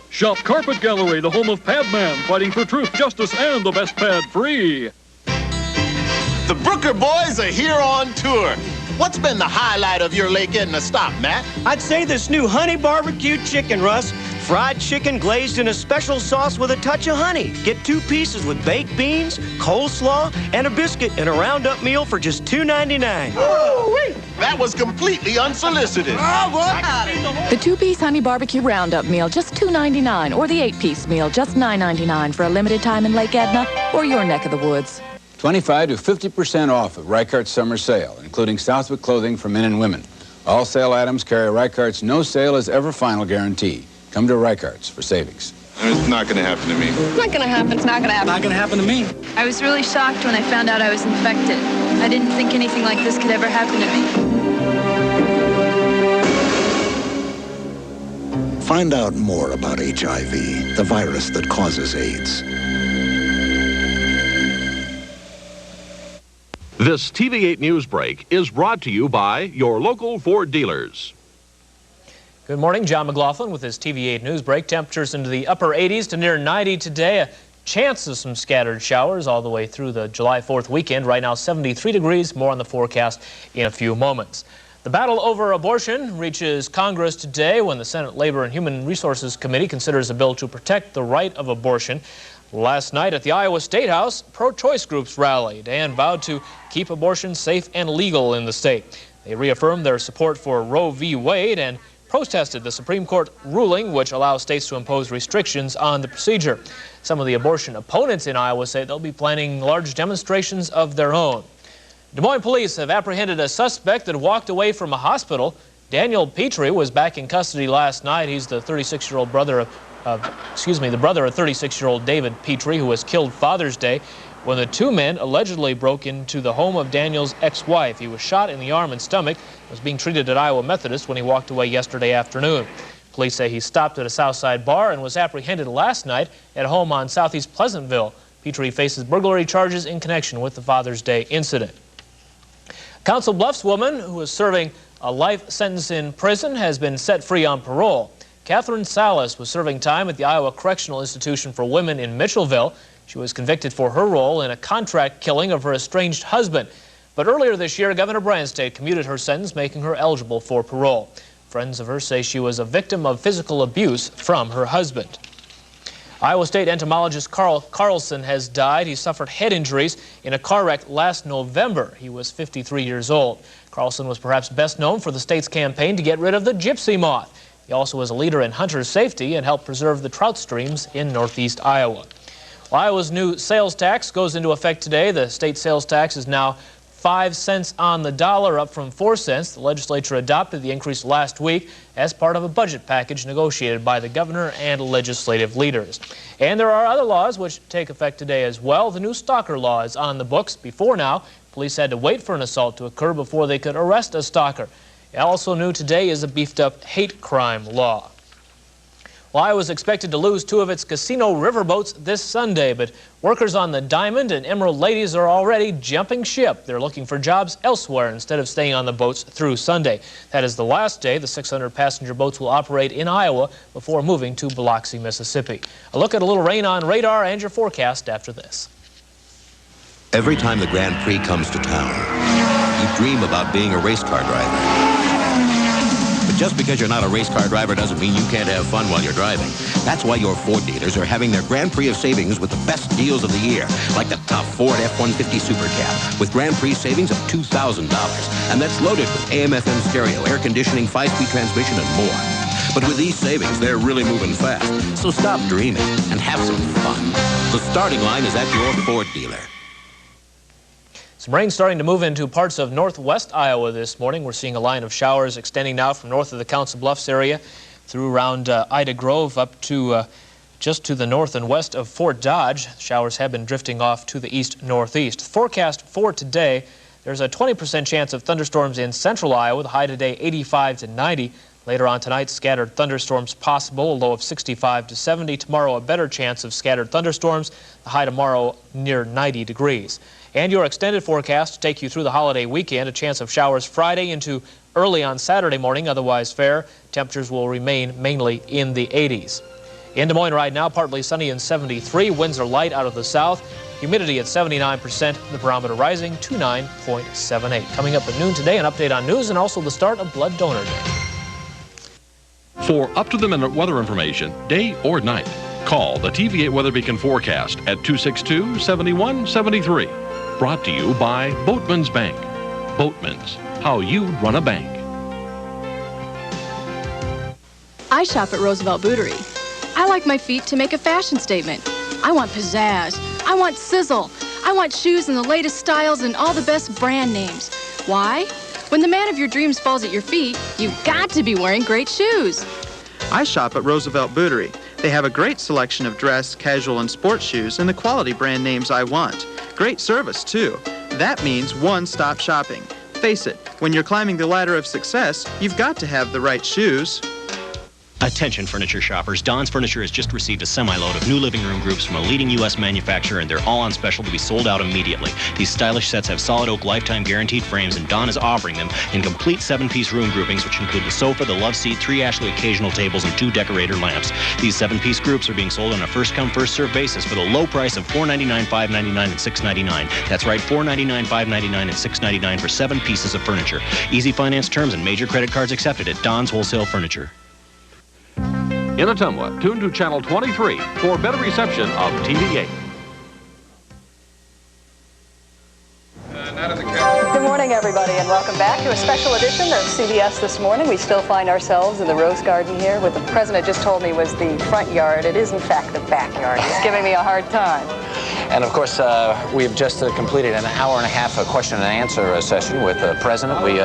Shop Carpet Gallery, the home of Padman, fighting for truth, justice, and the Best Pad Free. The Brooker boys are here on tour. What's been the highlight of your Lake Edna stop, Matt? I'd say this new honey barbecue chicken, Russ. Fried chicken glazed in a special sauce with a touch of honey. Get 2 pieces with baked beans, coleslaw, and a biscuit in a roundup meal for just $2.99. That was completely unsolicited. The 2-piece honey barbecue roundup meal, just $2.99, or the 8-piece meal, just $9.99 for a limited time in Lake Edna or your neck of the woods. 25 to 50% off of Reichardt's summer sale, including Southwick clothing for men and women. All sale items carry Reichardt's no sale is ever final guarantee. Come to Reichardt's for savings. It's not going to happen to me. It's not going to happen. It's not going to happen. Not going to happen to me. I was really shocked when I found out I was infected. I didn't think anything like this could ever happen to me. Find out more about HIV, the virus that causes AIDS. This TV8 News Break is brought to you by your local Ford dealers. Good morning, John McLaughlin with his TV8 News Break. Temperatures into the upper 80s to near 90 today. A chance of some scattered showers all the way through the July 4th weekend. Right now 73 degrees. More on the forecast in a few moments. The battle over abortion reaches Congress today when the Senate Labor and Human Resources Committee considers a bill to protect the right of abortion. Last night at the Iowa State House, pro-choice groups rallied and vowed to keep abortion safe and legal in the state. They reaffirmed their support for Roe v. Wade and protested the Supreme Court ruling which allows states to impose restrictions on the procedure. Some of the abortion opponents in Iowa say they'll be planning large demonstrations of their own. Des Moines police have apprehended a suspect that walked away from a hospital. Daniel Petrie was back in custody last night. He's the 36-year-old brother of the brother of 36-year-old David Petrie, who was killed Father's Day when the 2 men allegedly broke into the home of Daniel's ex-wife. He was shot in the arm and stomach, was being treated at Iowa Methodist when he walked away yesterday afternoon. Police say he stopped at a Southside bar and was apprehended last night at a home on Southeast Pleasantville. Petrie faces burglary charges in connection with the Father's Day incident. Council Bluffs woman who was serving a life sentence in prison has been set free on parole. Catherine Salas was serving time at the Iowa Correctional Institution for Women in Mitchellville. She was convicted for her role in a contract killing of her estranged husband. But earlier this year, Governor Branstad commuted her sentence, making her eligible for parole. Friends of hers say she was a victim of physical abuse from her husband. Iowa State entomologist Carl Carlson has died. He suffered head injuries in a car wreck last November. He was 53 years old. Carlson was perhaps best known for the state's campaign to get rid of the gypsy moth. He also was a leader in hunter safety and helped preserve the trout streams in northeast Iowa. Well, Iowa's new sales tax goes into effect today. The state sales tax is now 5 cents on the dollar, up from 4 cents. The legislature adopted the increase last week as part of a budget package negotiated by the governor and legislative leaders. And there are other laws which take effect today as well. The new stalker law is on the books. Before now, police had to wait for an assault to occur before they could arrest a stalker. Also new today is a beefed-up hate crime law. Well, Iowa's expected to lose 2 of its casino riverboats this Sunday, but workers on the Diamond and Emerald Ladies are already jumping ship. They're looking for jobs elsewhere instead of staying on the boats through Sunday. That is the last day the 600-passenger boats will operate in Iowa before moving to Biloxi, Mississippi. A look at a little rain on radar and your forecast after this. Every time the Grand Prix comes to town, you dream about being a race car driver. But just because you're not a race car driver doesn't mean you can't have fun while you're driving. That's why your Ford dealers are having their Grand Prix of savings with the best deals of the year, like the top Ford F-150 Super Cab with Grand Prix savings of $2,000. And that's loaded with AM/FM stereo, air conditioning, 5-speed transmission, and more. But with these savings, they're really moving fast. So stop dreaming and have some fun. The starting line is at your Ford dealer. Some rain starting to move into parts of northwest Iowa this morning. We're seeing a line of showers extending now from north of the Council Bluffs area through around Ida Grove up to just to the north and west of Fort Dodge. Showers have been drifting off to the east-northeast. Forecast for today, there's a 20% chance of thunderstorms in central Iowa. The high today 85 to 90. Later on tonight, scattered thunderstorms possible, a low of 65 to 70. Tomorrow, a better chance of scattered thunderstorms, the high tomorrow near 90 degrees. And your extended forecast to take you through the holiday weekend, a chance of showers Friday into early on Saturday morning, otherwise fair. Temperatures will remain mainly in the 80s. In Des Moines right now, partly sunny and 73. Winds are light out of the south. Humidity at 79%. The barometer rising to 9.78. Coming up at noon today, an update on news and also the start of Blood Donor Day. For up-to-the-minute weather information, day or night, call the TV8 Weather Beacon forecast at 262-7173. Brought to you by Boatman's Bank. Boatman's, how you run a bank. I shop at Roosevelt Bootery. I like my feet to make a fashion statement. I want pizzazz. I want sizzle. I want shoes in the latest styles and all the best brand names. Why? When the man of your dreams falls at your feet, you've got to be wearing great shoes. I shop at Roosevelt Bootery. They have a great selection of dress, casual, and sports shoes and the quality brand names I want. Great service, too. That means one-stop shopping. Face it, when you're climbing the ladder of success, you've got to have the right shoes. Attention furniture shoppers, Don's Furniture has just received a semi-load of new living room groups from a leading U.S. manufacturer, and they're all on special to be sold out immediately. These stylish sets have solid oak lifetime guaranteed frames, and Don is offering them in complete 7-piece room groupings, which include the sofa, the love seat, 3 Ashley occasional tables, and 2 decorator lamps. These 7-piece groups are being sold on a first-come, first-served basis for the low price of $4.99, $5.99, and $6.99. That's right, $4.99, $5.99, and $6.99 for 7 pieces of furniture. Easy finance terms and major credit cards accepted at Don's Wholesale Furniture. In Ottumwa, tune to Channel 23 for better reception of TV8. Good morning, everybody, and welcome back to a special edition of CBS This Morning. We still find ourselves in the Rose Garden here. What the president just told me was the front yard. It is, in fact, the backyard. He's giving me a hard time. And, of course, we've just completed an hour-and-a-half question and answer session with the president. We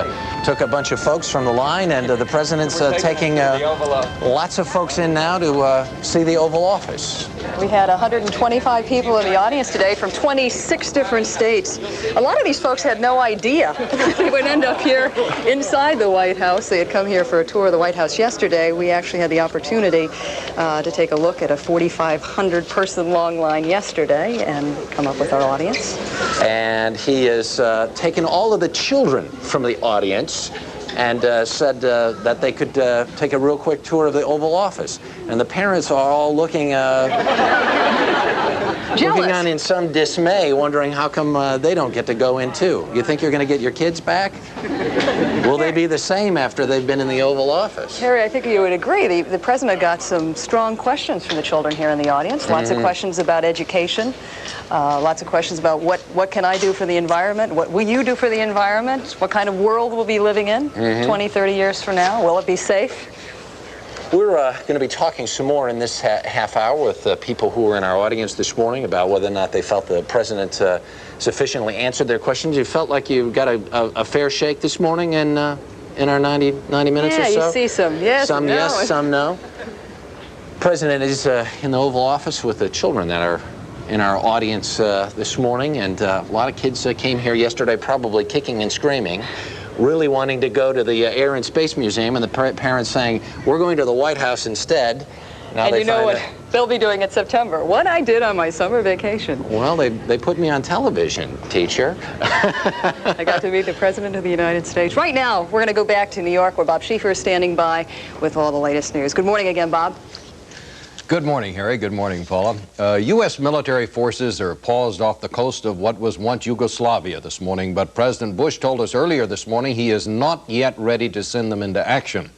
took a bunch of folks from the line, and the president's taking lots of folks in now to see the Oval Office. We had 125 people in the audience today from 26 different states. A lot of these folks had no idea they would end up here inside the White House. They had come here for a tour of the White House yesterday. We actually had the opportunity to take a look at a 4,500-person long line yesterday and come up with our audience. And he has taken all of the children from the audience and said that they could take a real quick tour of the Oval Office. And the parents are all looking, looking on in some dismay, wondering how come they don't get to go in too. You think you're going to get your kids back? Will they be the same after they've been in the Oval Office? Harry, I think you would agree. The president got some strong questions from the children here in the audience. Lots of questions about education. Lots of questions about what can I do for the environment? What will you do for the environment? What kind of world we'll be living in 20, 30 years from now? Will it be safe? We're going to be talking some more in this half hour with people who were in our audience this morning about whether or not they felt the president sufficiently answered their questions. You felt like you got a fair shake this morning in our 90 minutes or so? Yeah, you see some yes, some no. yes, some no. President is in the Oval Office with the children that are in our audience this morning, and a lot of kids came here yesterday probably kicking and screaming, really wanting to go to the Air and Space Museum, and the parents saying, we're going to the White House instead. Now and you know what they'll be doing in September? What I did on my summer vacation. Well, they put me on television, teacher. I got to meet the President of the United States. Right now, we're going to go back to New York, where Bob Schieffer is standing by with all the latest news. Good morning again, Bob. Good morning, Harry. Good morning, Paula. U.S. military forces are paused off the coast of what was once Yugoslavia this morning, but President Bush told us earlier this morning he is not yet ready to send them into action.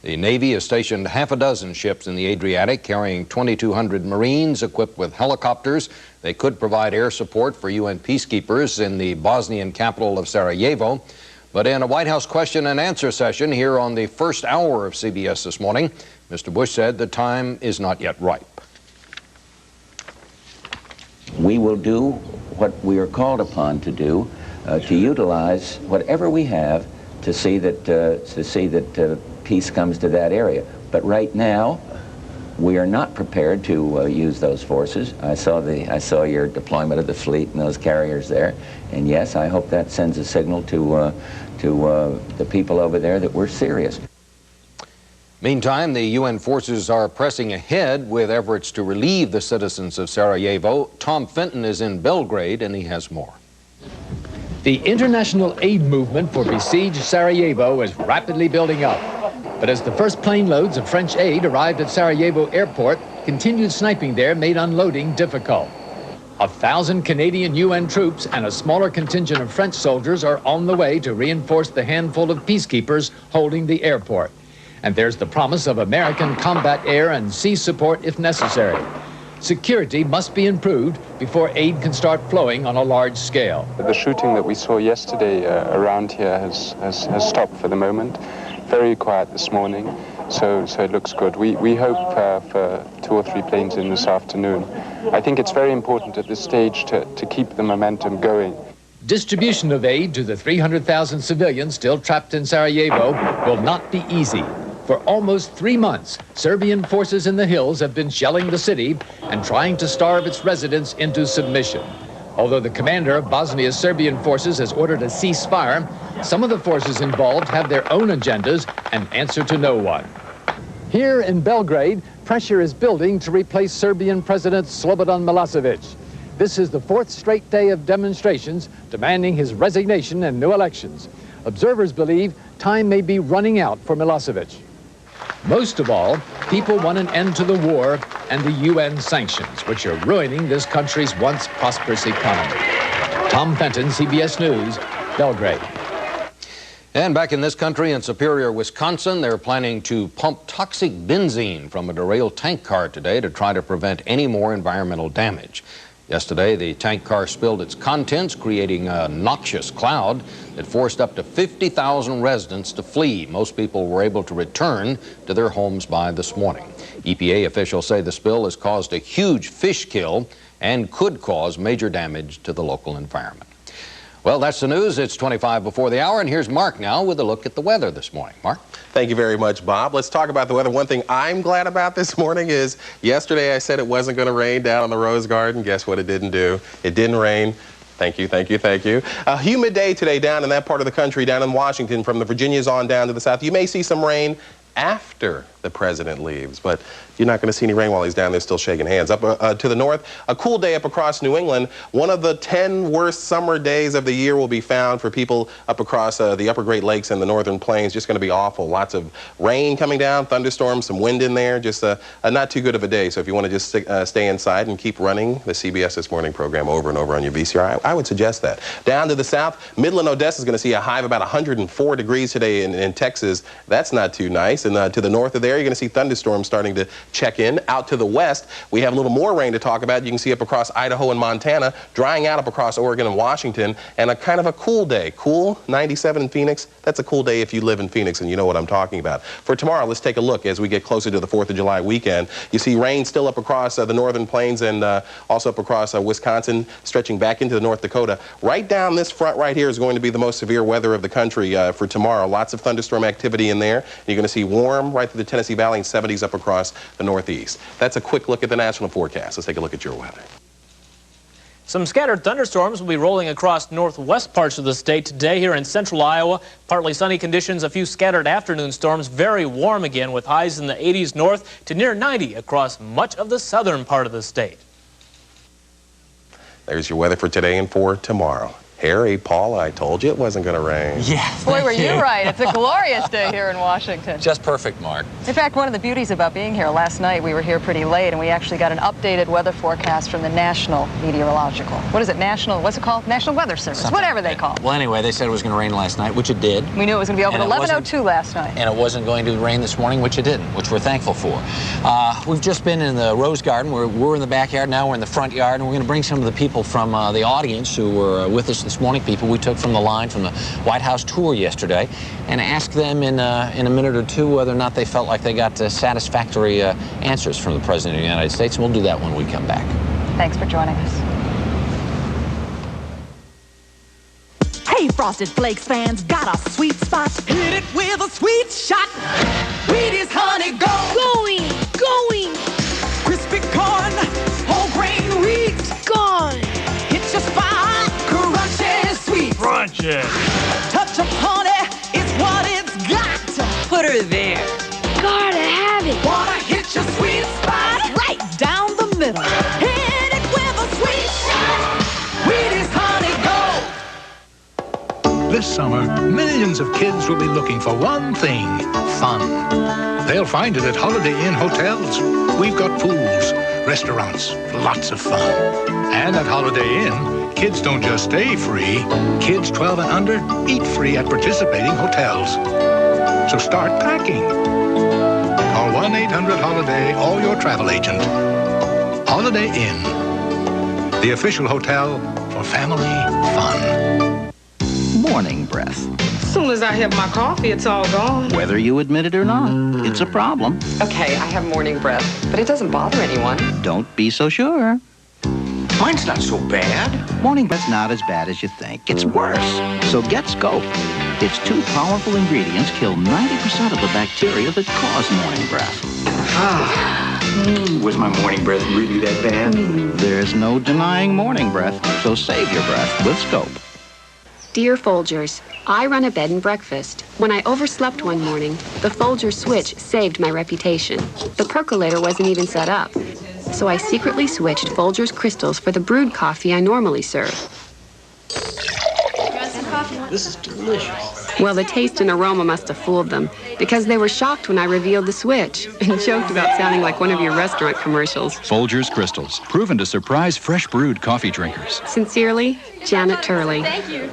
The Navy has stationed half a dozen ships in the Adriatic carrying 2,200 Marines equipped with helicopters. They could provide air support for UN peacekeepers in the Bosnian capital of Sarajevo. But in a White House question and answer session here on the first hour of CBS this morning, Mr. Bush said the time is not yet ripe. We will do what we are called upon to do, to utilize whatever we have to see that peace comes to that area. But right now, we are not prepared to use those forces. I saw your deployment of the fleet and those carriers there, and yes, I hope that sends a signal to the people over there that we're serious. Meantime, the UN forces are pressing ahead with efforts to relieve the citizens of Sarajevo. Tom Fenton is in Belgrade, and he has more. The international aid movement for besieged Sarajevo is rapidly building up. But as the first plane loads of French aid arrived at Sarajevo airport, continued sniping there made unloading difficult. 1,000 Canadian UN troops and a smaller contingent of French soldiers are on the way to reinforce the handful of peacekeepers holding the airport. And there's the promise of American combat air and sea support if necessary. Security must be improved before aid can start flowing on a large scale. The shooting that we saw yesterday around here has stopped for the moment. Very quiet this morning, so it looks good. We hope for 2 or 3 planes in this afternoon. I think it's very important at this stage to keep the momentum going. Distribution of aid to the 300,000 civilians still trapped in Sarajevo will not be easy. For almost 3 months, Serbian forces in the hills have been shelling the city and trying to starve its residents into submission. Although the commander of Bosnia's Serbian forces has ordered a ceasefire, some of the forces involved have their own agendas and answer to no one. Here in Belgrade, pressure is building to replace Serbian President Slobodan Milosevic. This is the 4th straight day of demonstrations demanding his resignation and new elections. Observers believe time may be running out for Milosevic. Most of all, people want an end to the war and the UN sanctions, which are ruining this country's once prosperous economy. Tom Fenton, CBS News, Belgrade. And back in this country, in Superior, Wisconsin, they're planning to pump toxic benzene from a derailed tank car today to try to prevent any more environmental damage. Yesterday, the tank car spilled its contents, creating a noxious cloud that forced up to 50,000 residents to flee. Most people were able to return to their homes by this morning. EPA officials say the spill has caused a huge fish kill and could cause major damage to the local environment. Well, that's the news. It's 25 before the hour, and here's Mark now with a look at the weather this morning. Mark? Thank you very much, Bob. Let's talk about the weather. One thing I'm glad about this morning is yesterday I said it wasn't going to rain down in the Rose Garden. Guess what it didn't do? It didn't rain. Thank you, thank you, thank you. A humid day today down in that part of the country, down in Washington, from the Virginias on down to the south. You may see some rain after the president leaves, but you're not going to see any rain while he's down there still shaking hands. Up to the north, a cool day up across New England. One of the 10 worst summer days of the year will be found for people up across the upper Great Lakes and the northern plains. Just going to be awful. Lots of rain coming down, thunderstorms, some wind in there. Just a not too good of a day. So if you want to just stay inside and keep running the CBS This Morning program over and over on your VCR, I would suggest that. Down to the south, Midland, Odessa is going to see a high of about 104 degrees today in Texas. That's not too nice. And to the north of there, you're going to see thunderstorms starting to check in. Out to the west, we have a little more rain to talk about. You can see up across Idaho and Montana, drying out up across Oregon and Washington, and a kind of a cool day. Cool, 97 in Phoenix. That's a cool day if you live in Phoenix and you know what I'm talking about. For tomorrow, let's take a look as we get closer to the 4th of July weekend. You see rain still up across the northern plains and also up across Wisconsin, stretching back into the North Dakota. Right down this front right here is going to be the most severe weather of the country for tomorrow. Lots of thunderstorm activity in there. You're going to see warm right through the Tennessee Valley and 70s up across the Northeast. That's a quick look at the national forecast. Let's take a look at your weather. Some scattered thunderstorms will be rolling across northwest parts of the state today here in central Iowa. Partly sunny conditions, a few scattered afternoon storms, very warm again with highs in the 80s north to near 90 across much of the southern part of the state. There's your weather for today and for tomorrow. Harry, Paula, I told you it wasn't going to rain. Yeah, Boy, were you right. It's a glorious day here in Washington. Just perfect, Mark. In fact, one of the beauties about being here last night, we were here pretty late, and we actually got an updated weather forecast from the National Meteorological. What is it? What's it called? National Weather Service. Whatever they call it. Well, anyway, they said it was going to rain last night, which it did. We knew it was going to be over at 11:02 last night. And it wasn't going to rain this morning, which it didn't, which we're thankful for. We've just been in the Rose Garden. We're in the backyard. Now we're in the front yard, and we're going to bring some of the people from the audience who were with us this morning, people we took from the line from the White House tour yesterday, and ask them in a minute or two whether or not they felt like they got satisfactory answers from the President of the United States, and we'll do that when we come back. Thanks for joining us. Hey, Frosted Flakes fans, got a sweet spot. Hit it with a sweet shot. Wheaties, honey, going. Crispy corn, whole grain wheat, gone. It's just fine, crunchy, sweet. Touch of honey is what it's got. Put her there. Got it. sizzle. Hit it with a sweet shot. Sweetest honey gold. This summer, millions of kids will be looking for one thing, fun. They'll find it at Holiday Inn hotels. We've got pools, restaurants, lots of fun. And at Holiday Inn, kids don't just stay free. Kids 12 and under eat free at participating hotels. So start packing. Call 1-800-HOLIDAY or your travel agent. Holiday Inn, the official hotel for family fun. Morning breath. As soon as I have my coffee, it's all gone. Whether you admit it or not, it's a problem. Okay, I have morning breath, but it doesn't bother anyone. Don't be so sure. Mine's not so bad. Morning breath's not as bad as you think. It's worse. So get Scope. Its 2 powerful ingredients kill 90% of the bacteria that cause morning breath. Was my morning breath really that bad? There's no denying morning breath, so save your breath with Scope. Dear Folgers, I run a bed and breakfast. When I overslept one morning, the Folgers switch saved my reputation. The percolator wasn't even set up. So I secretly switched Folgers Crystals for the brewed coffee I normally serve. This is delicious. Well, the taste and aroma must have fooled them, because they were shocked when I revealed the switch and joked about sounding like one of your restaurant commercials. Folgers Crystals, proven to surprise fresh brewed coffee drinkers. Sincerely, Janet Turley. Thank you.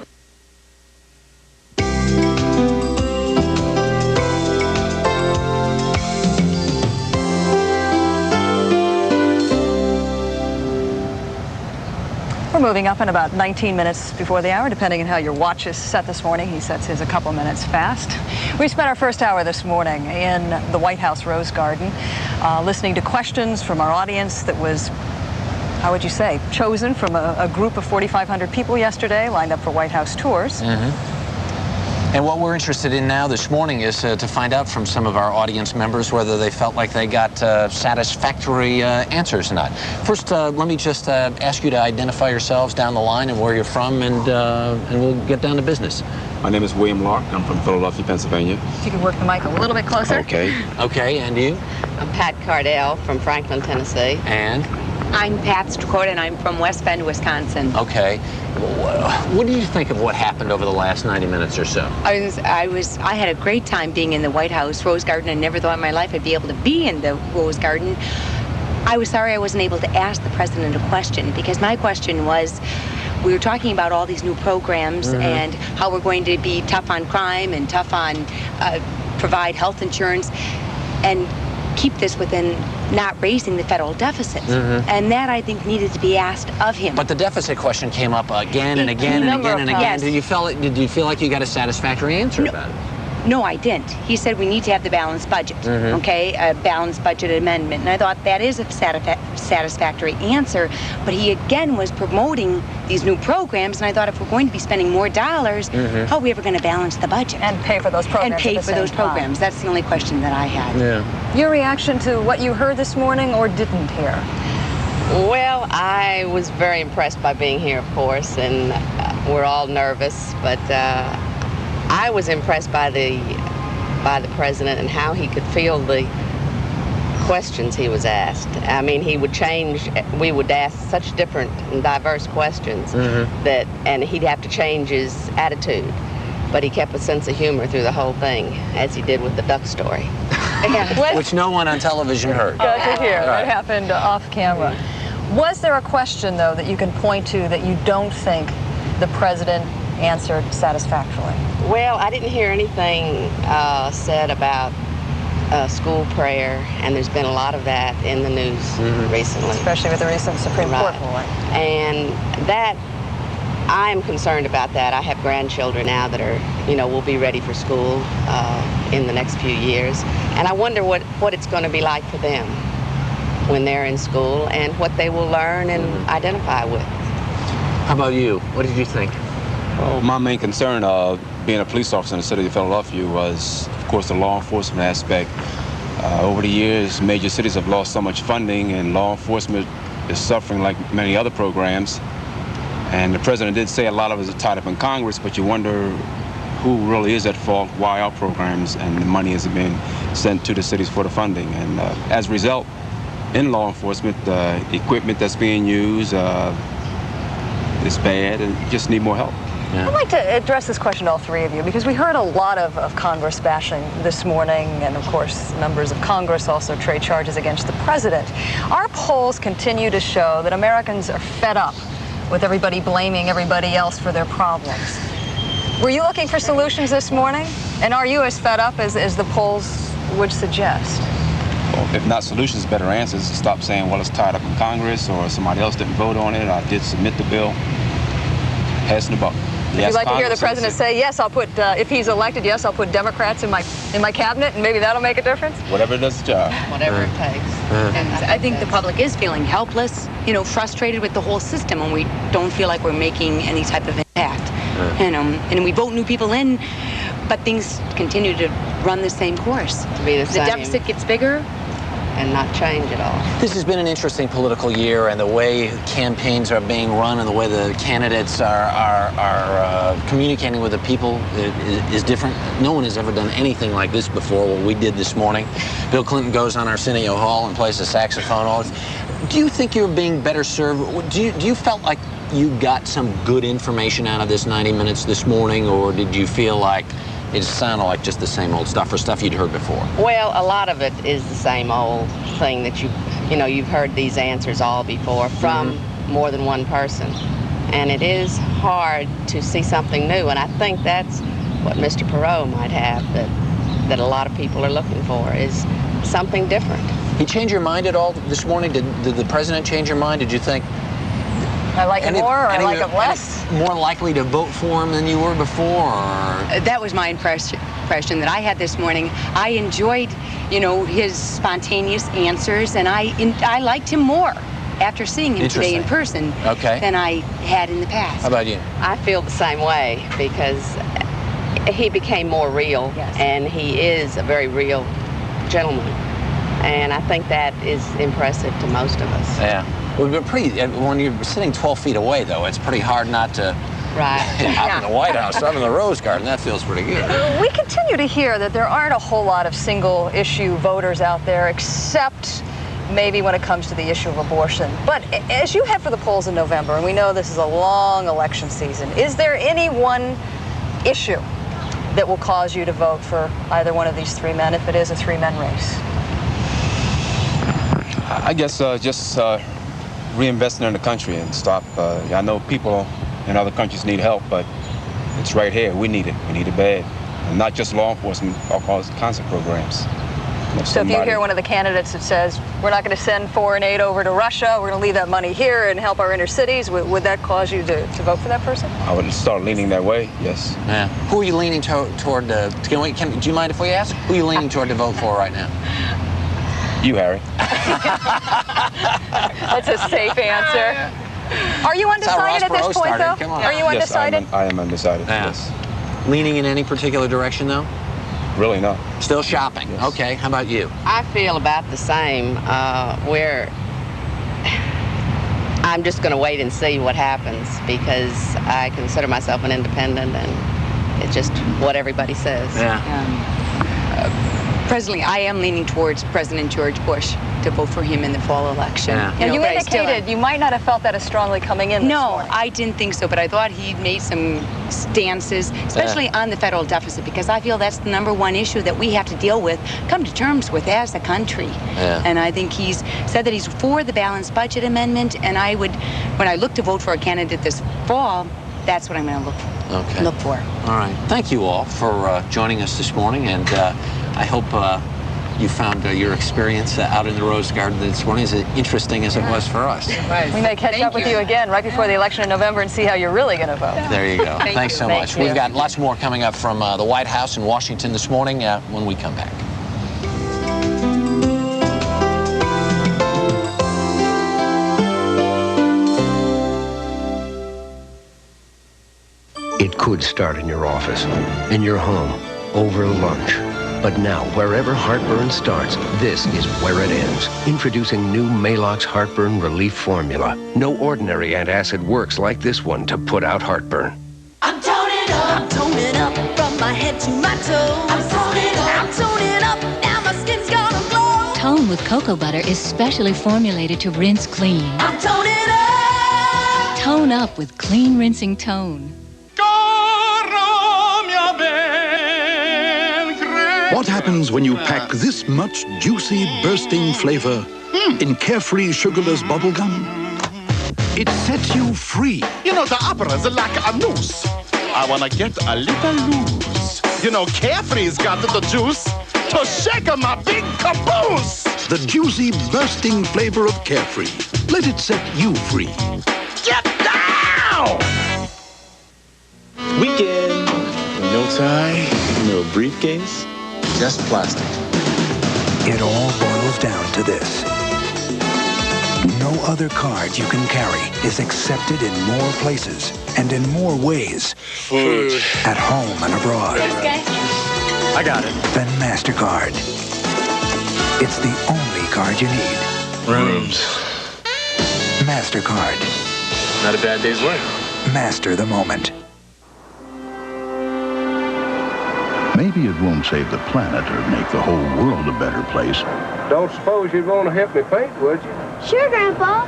We're moving up in about 19 minutes before the hour, depending on how your watch is set this morning. He sets his a couple minutes fast. We spent our first hour this morning in the White House Rose Garden, listening to questions from our audience that was, how would you say, chosen from a group of 4,500 people yesterday, lined up for White House tours. And what we're interested in now this morning is to find out from some of our audience members whether they felt like they got satisfactory answers or not. First, let me just ask you to identify yourselves down the line and where you're from, and we'll get down to business. My name is William Lark. I'm from Philadelphia, Pennsylvania. If you could work the mic a little bit closer. Okay. Okay, and you? I'm Pat Cardell from Franklin, Tennessee. And? I'm Pat Strakota, and I'm from West Bend, Wisconsin. Okay. What do you think of what happened over the last 90 minutes or so? I had a great time being in the White House Rose Garden. I never thought in my life I'd be able to be in the Rose Garden. I was sorry I wasn't able to ask the president a question, because my question was, we were talking about all these new programs and how we're going to be tough on crime and tough on provide health insurance and keep this within not raising the federal deficit. And that, I think, needed to be asked of him. But the deficit question came up again and again and again and again. Yes. Did you feel like you got a satisfactory answer about it? No, I didn't. He said we need to have the balanced budget, okay? A balanced budget amendment. And I thought that is a satisfactory answer. But he, again, was promoting these new programs. And I thought if we're going to be spending more dollars, how are we ever going to balance the budget? And pay for those programs. And pay for those programs. That's the only question that I had. Yeah. Your reaction to what you heard this morning or didn't hear? Well, I was very impressed by being here, of course. And we're all nervous. But I was impressed by the president and how he could field the questions he was asked. I mean, he would change. We would ask such different and diverse questions and he'd have to change his attitude. But he kept a sense of humor through the whole thing, as he did with the duck story. Which no one on television heard. Got to hear. Right. What happened off camera. Was there a question, though, that you can point to that you don't think the president answered satisfactorily? Well, I didn't hear anything said about school prayer, and there's been a lot of that in the news recently. Especially with the recent Supreme Court ruling. And that, I'm concerned about that. I have grandchildren now that are, will be ready for school in the next few years. And I wonder what it's going to be like for them when they're in school and what they will learn and identify with. How about you? What did you think? Well, my main concern being a police officer in the city of Philadelphia was, of course, the law enforcement aspect. Over the years, major cities have lost so much funding, and law enforcement is suffering like many other programs. And the president did say a lot of it is tied up in Congress, but you wonder who really is at fault, why our programs and the money is being sent to the cities for the funding. And as a result, in law enforcement. The equipment that's being used is bad, and you just need more help. I'd like to address this question to all three of you, because we heard a lot of Congress bashing this morning, and of course members of Congress also trade charges against the president. Our polls continue to show that Americans are fed up with everybody blaming everybody else for their problems. Were you looking for solutions this morning? And are you as fed up as the polls would suggest? Well, if not solutions, better answers. Stop saying, well, it's tied up in Congress, or somebody else didn't vote on it. I did submit the bill. Passing the buck. Would you like to hear the president say, yes, I'll put, if he's elected, yes, I'll put Democrats in my cabinet, and maybe that'll make a difference? Whatever does the job. Whatever it takes. And I think the public is feeling helpless, you know, frustrated with the whole system, and we don't feel like we're making any type of impact. And we vote new people in, but things continue to run the same course. To be the same. The deficit gets bigger. And not change at all. This has been an interesting political year, and the way campaigns are being run and the way the candidates are communicating with the people is different. No one has ever done anything like this before, what we did this morning. Bill Clinton goes on Arsenio Hall and plays the saxophone. Do you think you're being better served? Do you felt like you got some good information out of this 90 minutes this morning, or did you feel like it sounded like just the same old stuff, or stuff you'd heard before? Well, a lot of it is the same old thing that you've heard these answers all before from more than one person. And it is hard to see something new, and I think that's what Mr. Perot might have that a lot of people are looking for, is something different. He changed your mind at all this morning? Did the president change your mind? Did you think I like him more, or I like him less? More likely to vote for him than you were before? That was my impression that I had this morning. I enjoyed, you know, his spontaneous answers, and I liked him more after seeing him today in person than I had in the past. How about you? I feel the same way, because he became more real, and he is a very real gentleman. And I think that is impressive to most of us. Yeah. Well, but when you're sitting 12 feet away, though, it's pretty hard not to. Right. I'm in the White House, I'm in the Rose Garden. That feels pretty good. We continue to hear that there aren't a whole lot of single-issue voters out there, except maybe when it comes to the issue of abortion. But as you head for the polls in November, and we know this is a long election season, is there any one issue that will cause you to vote for either one of these three men, if it is a three-men race? I guess just reinvesting in the country and stop. I know people in other countries need help, but it's right here. We need it. We need it bad. And not just law enforcement, all kinds of programs. So if you hear one of the candidates that says, we're not going to send foreign aid over to Russia, we're going to leave that money here and help our inner cities, would that cause you to vote for that person? I would start leaning that way, yes. Yeah. Who are you leaning toward? Do you mind if we ask? Who are you leaning toward to vote for right now? You, Harry. That's a safe answer. Are you undecided at this point, though? Are you undecided? Yes, I am undecided, yes. Leaning in any particular direction, though? Really not. Still shopping. Yes. Okay, how about you? I feel about the same, where I'm just going to wait and see what happens, because I consider myself an independent, and it's just what everybody says. Presently, I am leaning towards President George Bush to vote for him in the fall election. And you indicated you might not have felt that as strongly coming in this morning. I didn't think so, but I thought he made some stances, especially on the federal deficit, because I feel that's the #1 issue that we have to deal with, come to terms with as a country. And I think he's said that he's for the balanced budget amendment, and I would, when I look to vote for a candidate this fall, that's what I'm going to look for. All right. Thank you all for joining us this morning, and I hope you found your experience out in the Rose Garden this morning as interesting as it was for us. We may catch up with you again right before the election in November and see how you're really going to vote. There you go. Thanks so much. We've got lots more coming up from the White House in Washington this morning when we come back. It could start in your office, in your home, over lunch. But now, wherever heartburn starts, this is where it ends. Introducing new Maalox Heartburn Relief Formula. No ordinary antacid works like this one to put out heartburn. I'm toning up from my head to my toes. I'm toning up, now my skin's gonna glow. Tone cream with cocoa butter is specially formulated to rinse clean. I'm toning up. Tone up with clean rinsing tone. What happens when you pack this much juicy, bursting flavor in carefree sugarless bubblegum? It sets you free. You know, the opera's like a noose. I wanna get a little loose. You know, Carefree's got the juice to shake my big caboose. The juicy, bursting flavor of Carefree. Let it set you free. Get down! Weekend. No tie, no briefcase, just plastic. It all boils down to this. No other card you can carry is accepted in more places and in more ways. Food. At home and abroad. I got it. Than MasterCard. It's the only card you need. Rooms. MasterCard. Not a bad day's work. Master the moment. Maybe it won't save the planet or make the whole world a better place. Don't suppose you'd want to help me paint, would you? Sure, Grandpa.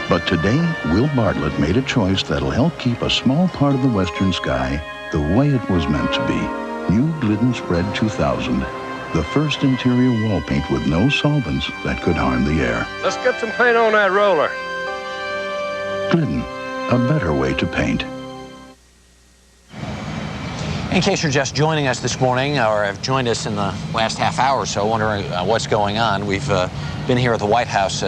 But today, Will Bartlett made a choice that'll help keep a small part of the western sky the way it was meant to be. New Glidden Spread 2000. The first interior wall paint with no solvents that could harm the air. Let's get some paint on that roller. Glidden, a better way to paint. In case you're just joining us this morning or have joined us in the last half hour or so wondering what's going on, we've been here at the White House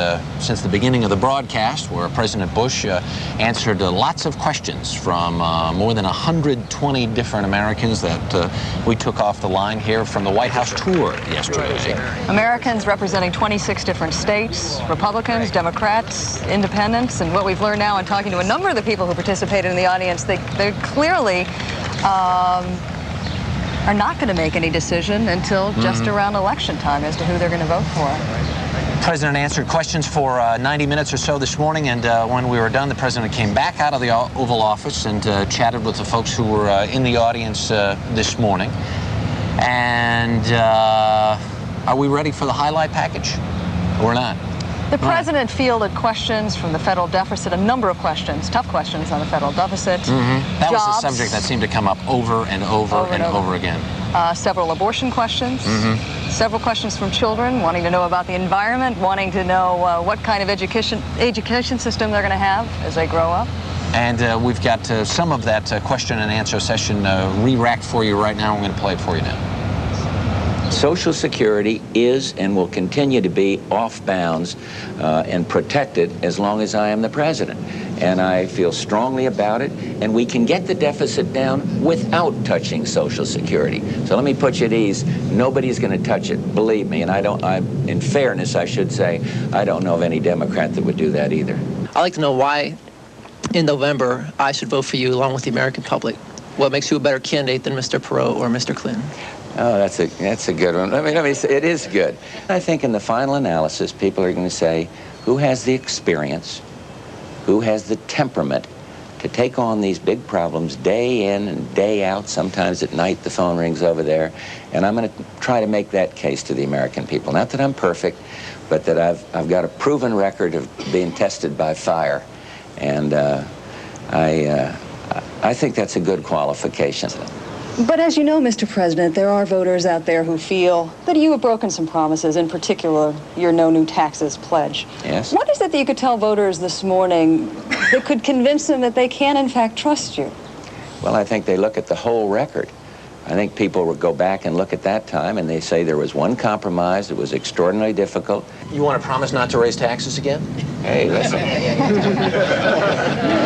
since the beginning of the broadcast, where President Bush answered lots of questions from more than 120 different Americans that we took off the line here from the White House tour yesterday. Americans representing 26 different states, Republicans, Democrats, independents, and what we've learned now in talking to a number of the people who participated in the audience, they clearly are not going to make any decision until just around election time as to who they're going to vote for. The President answered questions for 90 minutes or so this morning, and when we were done, the President came back out of the Oval Office and chatted with the folks who were in the audience this morning. And are we ready for the highlight package or not? The President fielded questions from the federal deficit, a number of questions, tough questions on the federal deficit. That was the subject that seemed to come up over and over again. Several abortion questions, several questions from children wanting to know about the environment, wanting to know what kind of education system they're going to have as they grow up. And we've got some of that question and answer session re-racked for you right now. I'm going to play it for you now. Social Security is and will continue to be off bounds and protected as long as I am the president. And I feel strongly about it, and we can get the deficit down without touching Social Security. So let me put you at ease. Nobody's going to touch it, believe me. And in fairness, I should say, I don't know of any Democrat that would do that either. I'd like to know why in November I should vote for you along with the American public. What makes you a better candidate than Mr. Perot or Mr. Clinton? Oh, that's a good one. Let me say, it is good. I think in the final analysis, people are going to say, who has the experience, who has the temperament to take on these big problems day in and day out. Sometimes at night the phone rings over there, and I'm going to try to make that case to the American people. Not that I'm perfect, but that I've got a proven record of being tested by fire, and I think that's a good qualification. But as you know, Mr. President, there are voters out there who feel that you have broken some promises, in particular, your no new taxes pledge. Yes. What is it that you could tell voters this morning that could convince them that they can, in fact, trust you? Well, I think they look at the whole record. I think people would go back and look at that time, and they say there was one compromise that was extraordinarily difficult. You want to promise not to raise taxes again? Hey, listen.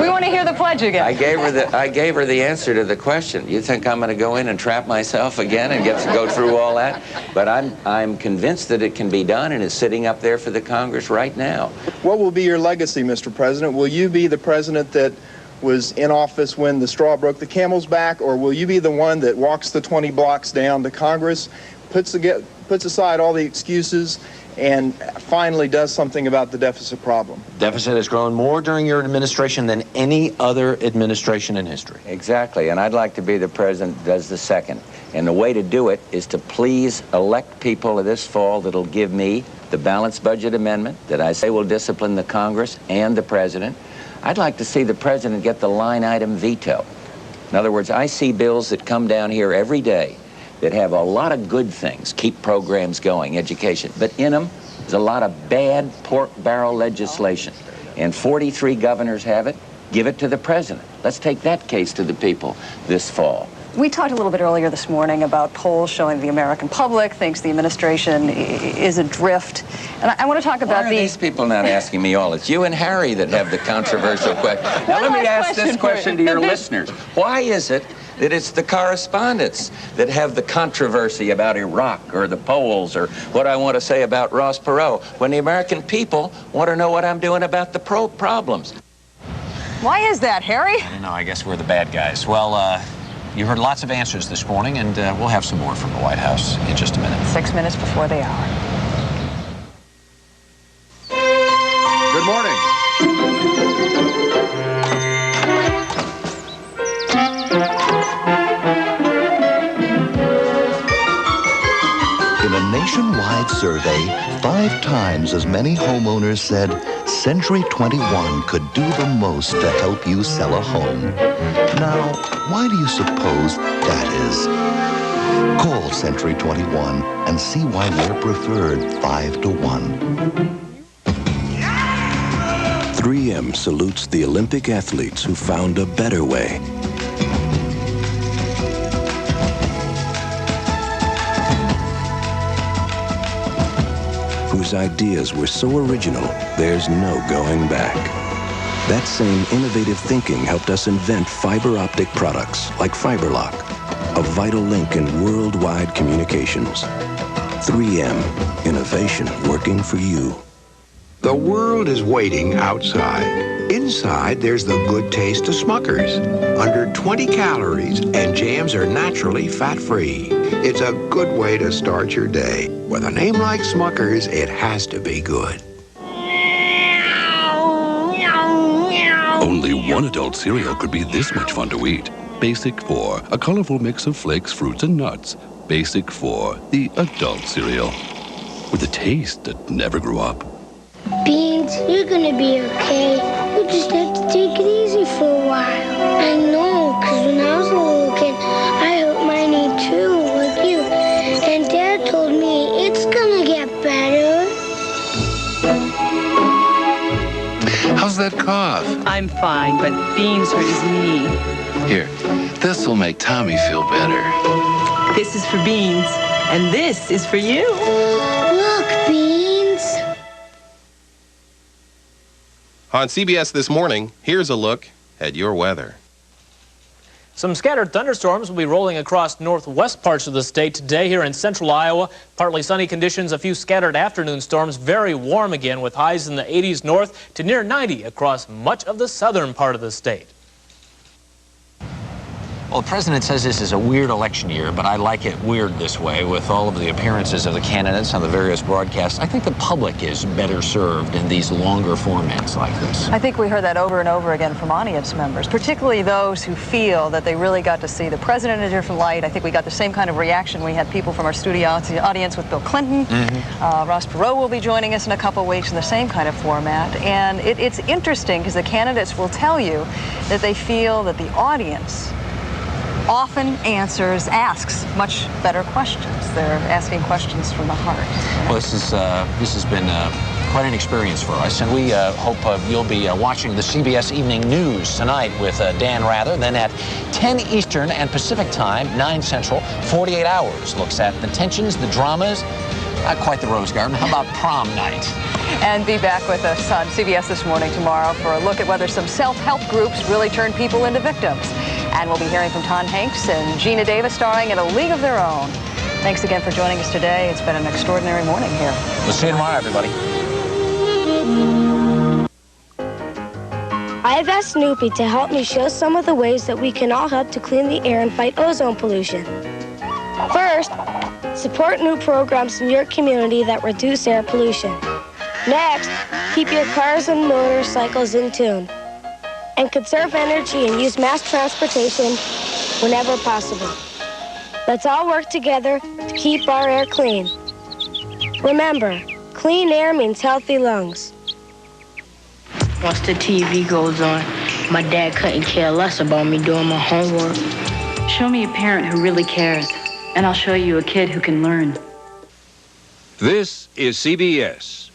We want to hear the pledge again. I gave her the answer to the question. You think I'm going to go in and trap myself again and go through all that? But I'm convinced that it can be done, and it's sitting up there for the Congress right now. What will be your legacy, Mr. President? Will you be the president that was in office when the straw broke the camel's back, or will you be the one that walks the 20 blocks down to Congress, puts aside all the excuses, and finally does something about the deficit problem. Deficit has grown more during your administration than any other administration in history. Exactly, and I'd like to be the president that does the second. And the way to do it is to please elect people this fall that'll give me the balanced budget amendment that I say will discipline the Congress and the president. I'd like to see the president get the line item veto. In other words, I see bills that come down here every day that have a lot of good things, keep programs going, education, but in them, there's a lot of bad pork barrel legislation. And 43 governors have it. Give it to the president. Let's take that case to the people this fall. We talked a little bit earlier this morning about polls showing the American public thinks the administration is adrift. And I want to talk about these people not asking me all. It's you and Harry that have the controversial question. Now let me ask this question to your listeners. Why is it that it's the correspondents that have the controversy about Iraq or the polls or what I want to say about Ross Perot when the American people want to know what I'm doing about the problems? Why is that, Harry? I don't know. I guess we're the bad guys. Well, you heard lots of answers this morning, and we'll have some more from the White House in just a minute. 6 minutes before the hour. Good morning. In a nationwide survey, 5 times as many homeowners said Century 21 could do the most to help you sell a home. Now, why do you suppose that is? Call Century 21 and see why we're preferred 5 to 1. 3M salutes the Olympic athletes who found a better way. Whose ideas were so original, there's no going back. That same innovative thinking helped us invent fiber optic products like FiberLock, a vital link in worldwide communications. 3M, innovation working for you. The world is waiting outside. Inside, there's the good taste of Smucker's. Under 20 calories, and jams are naturally fat-free. It's a good way to start your day. With a name like Smucker's, it has to be good. Only one adult cereal could be this much fun to eat. Basic 4, a colorful mix of flakes, fruits, and nuts. Basic 4, the adult cereal. With a taste that never grew up. Beans, you're gonna be okay. You just have to take it easy for a while. I know, because when I was a little kid, I hurt my knee too, like you. And Dad told me it's gonna get better. How's that cough? I'm fine, but Beans hurt his knee. Here, this'll make Tommy feel better. This is for Beans, and this is for you. Look, Beans. On CBS This Morning, here's a look at your weather. Some scattered thunderstorms will be rolling across northwest parts of the state today here in central Iowa. Partly sunny conditions, a few scattered afternoon storms, very warm again with highs in the 80s north to near 90 across much of the southern part of the state. Well, the president says this is a weird election year, but I like it weird this way with all of the appearances of the candidates on the various broadcasts. I think the public is better served in these longer formats like this. I think we heard that over and over again from audience members, particularly those who feel that they really got to see the president in a different light. I think we got the same kind of reaction. We had people from our studio audience with Bill Clinton. Ross Perot will be joining us in a couple weeks in the same kind of format. And it's interesting because the candidates will tell you that they feel that the audience often asks much better questions. They're asking questions from the heart. Well, this has been quite an experience for us, and we hope you'll be watching the CBS Evening News tonight with Dan Rather. Then at 10 Eastern and Pacific Time, 9 Central, 48 Hours looks at the tensions, the dramas, not quite the Rose Garden. How about prom night? And be back with us on CBS This Morning tomorrow for a look at whether some self-help groups really turn people into victims. And we'll be hearing from Tom Hanks and Gina Davis starring in A League of Their Own. Thanks again for joining us today. It's been an extraordinary morning here. We'll see you tomorrow, everybody. I have asked Snoopy to help me show some of the ways that we can all help to clean the air and fight ozone pollution. First, Support new programs in your community that reduce air pollution. Next, keep your cars and motorcycles in tune. And conserve energy and use mass transportation whenever possible. Let's all work together to keep our air clean. Remember, clean air means healthy lungs. Once the TV goes on, my dad couldn't care less about me doing my homework. Show me a parent who really cares, and I'll show you a kid who can learn. This is CBS.